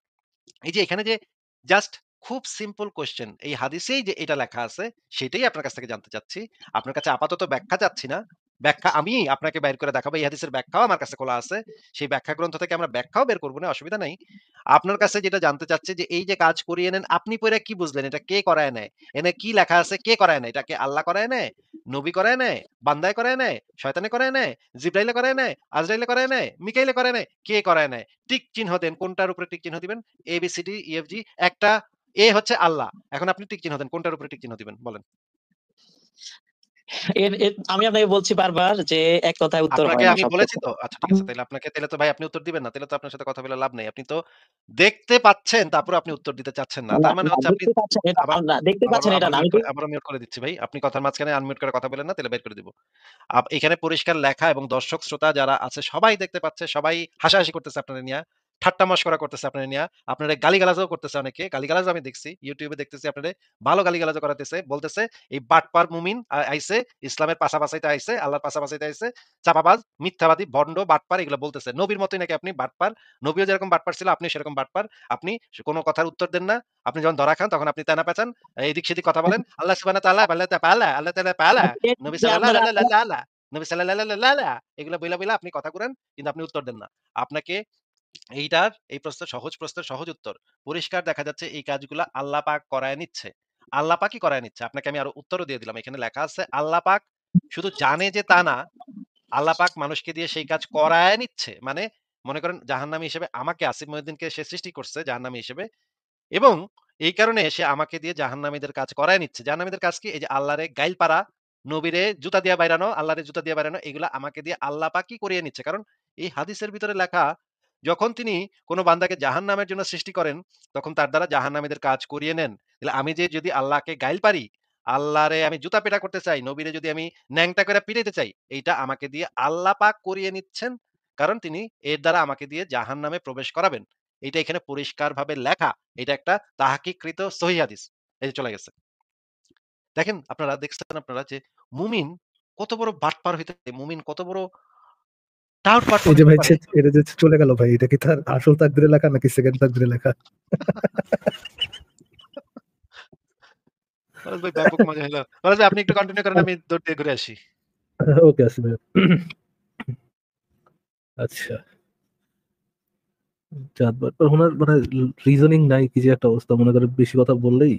এই যে এখানে যে জাস্ট খুব সিম্পল কোয়েশ্চেন, এই হাদিসেই যে এটা লেখা আছে সেটাই আপনার কাছ থেকে জানতে চাচ্ছি। আপনার কাছে আপাতত ব্যাখ্যা চাচ্ছি না। ব্যাখ্যা আমি আপনাকে বের করে দেখাবো। এই হাদিসের ব্যাখ্যাও আমার কাছে খোলা আছে। সেই ব্যাখ্যা গ্রন্থ থেকে আমরা ব্যাখ্যাও বের করব না, অসুবিধা নাই। আপনার কাছে যেটা জানতে চাচ্ছি যে এই যে কাজ করিয়ে নেন, আপনি পইড়া কি বুঝলেন? এটা কে করায় নেয়? এনে কি লেখা আছে কে করায় নেয়? এটা কি আল্লাহ করায় নেয়? নবী করায় নেয়? বান্দায় করায় নেয়? শয়তানে করায় নেয়? জিবরাইলে করায় নেয়? আজরাইলে করায় নেয়? মিকাইলে করায় নেয়? কে করায় নেয়? টিক চিহ্ন দেন। কোনটার উপরে টিক চিহ্ন দিবেন? এ, বি, সি, ডি, ই, এফ, জি। একটা এ হচ্ছে আল্লাহ। এখন আপনি টিক চিহ্ন দেন। কোনটার উপরে টিক চিহ্ন দিবেন? বলেন। এর এর আমি আপনাকে বলছি বারবার যে এক কথায় উত্তর আপনাকে হয় না আমি সব বলেছি ক্ষেত্রে। তো। আচ্ছা ঠিক আছে। তাইলে তো ভাই আপনি উত্তর দিবেন না। তাইলে তো আপনার সাথে কথা বলে লাভ নাই। আপনি তো দেখতে পাচ্ছেন, তারপরেও আপনি উত্তর দিতে চাচ্ছেন না। না, তার মানে না, হচ্ছে আপনি দেখতে পাচ্ছেন এটা আবার না, দেখতে পাচ্ছেন এটা না। আমি তো আবারও মিউট করে দিচ্ছি ভাই। আপনি কথার মাঝখানে আনমিউট করে কথা বলেন না, তাইলে বের করে দিব। এখানে পরিষ্কার লেখা এবং দর্শক শ্রোতা যারা আছে সবাই দেখতে পাচ্ছে, সবাই হাসাহাসি করতেছে আপনারে নিয়া। ঠাট্টা মশকরা করতেছে আপনারে নিয়া। আপনারে গালিগালাজও করতেছে অনেকে। গালিগালাজও আমি দেখছি। YouTube এ দেখতেছি আপনারে ভালো গালিগালাজও করাতেছে। বলতেছে, "এই বাটপার মুমিন আইছে, ইসলামের পাছা বাঁচাইতে আইছে, আল্লাহর পাছা বাঁচাইতে আইছে। চাপাবাজ, মিথ্যাবাদী, ভণ্ড, বাটপার" এগুলো বলতেছে। নবীর মতই নাকি আপনি বাটপার। নবীও যেরকম বাটপার ছিল আপনিও সেরকম বাটপার। আপনি কোন কথার উত্তর দেন না। আপনি যখন ধরা খান তখন আপনি তেনা পেঁচান। এদিক সেদিক কথা বলেন। আল্লাহ সুবহানাহু ওয়া তাআলা, আল্লাহ তাআলা, আল্লাহ তাআলা পালা, নবী যে সাল্লাল্লাহু আপনারা আলাইহি নবী সাল্লাল্লাহু এগুলা বইলা আপনি কথা কুরান, কিন্তু আপনি উত্তর দেন না। আপনাকে এই প্রশ্নের সহজ উত্তর। পরিষ্কার দেখা যাচ্ছে এই কাজগুলা আল্লাহ পাক করায় নিচ্ছে। আল্লাহ পাকই করায় নিচ্ছে। আপনাকে আমি আরো উত্তরও দিয়ে দিলাম। এখানে লেখা আছে আল্লাহ পাক শুধু জানে যে তা না, আল্লাহ পাক মানুষকে দিয়ে সেই কাজ করায় নিচ্ছে। মানে মনে করেন জাহান্নামী হিসেবে আমাকে আসিফ মহিউদ্দিনকে সে সৃষ্টি করছে জাহান্নামী হিসেবে। এবং এই কারণে সে আমাকে দিয়ে জাহান্নামীদের কাজ করায় নিচ্ছে। জাহান্নামীদের কাজ কি? এই যে আল্লাহরে গাইল পাড়া, নবীরে জুতা দিয়া বাইরানো, আল্লাহরে জুতা দিয়া বাইরানো, এগুলা আমাকে দিয়ে আল্লাহ পাকই করিয়ে নিচ্ছে। কারণ এই হাদিসের ভিতরে লেখা, যখন তিনি কোন বান্দাকে জাহান্নামের জন্য সৃষ্টি করেন, তখন তার দ্বারা জাহান্নামীদের কাজ করিয়ে নেন। তাহলে আমি যে যদি আল্লাহকে গাইল পারি, আল্লাহরে আমি জুতা পেটা করতে চাই, নবীরে যদি আমি ন্যাংটা করে পিটাইতে চাই, এইটা আমাকে দিয়ে আল্লাহ পাক করিয়ে নিচ্ছেন। কারণ তিনি এর দ্বারা আমাকে দিয়ে জাহান্নামে প্রবেশ করাবেন। এটা এখানে পরিষ্কারভাবে লেখা। এটা একটা তাহকিককৃত সহিহ হাদিস। এই যে চলে গেছে। দেখেন আপনারা দেখছেন আপনারা যে মুমিন কত বড় বাটপার হইতে পারে, মুমিন কত বড় টাউট বাটপার এই যে হইতে ভাই পারে। এটা যে চলে গেল ভাই, এটা কি তার আসল তাকদিরে লেখা নাকি সেকেন্ড তাকদিরে লেখা? ফরাজ ভাই ব্যাপক মজা হইলো। ফরাজ ভাই আপনি একটু কন্টিনিউ করেন, আমি দৌড় দিয়ে ঘুরে আসি। ওকে আসি ভাই। আচ্ছা, চাঁদ বাটপার ওনার মানে রিজনিং নাই কি যে একটা অবস্থা, মনে করে বেশি কথা বললেই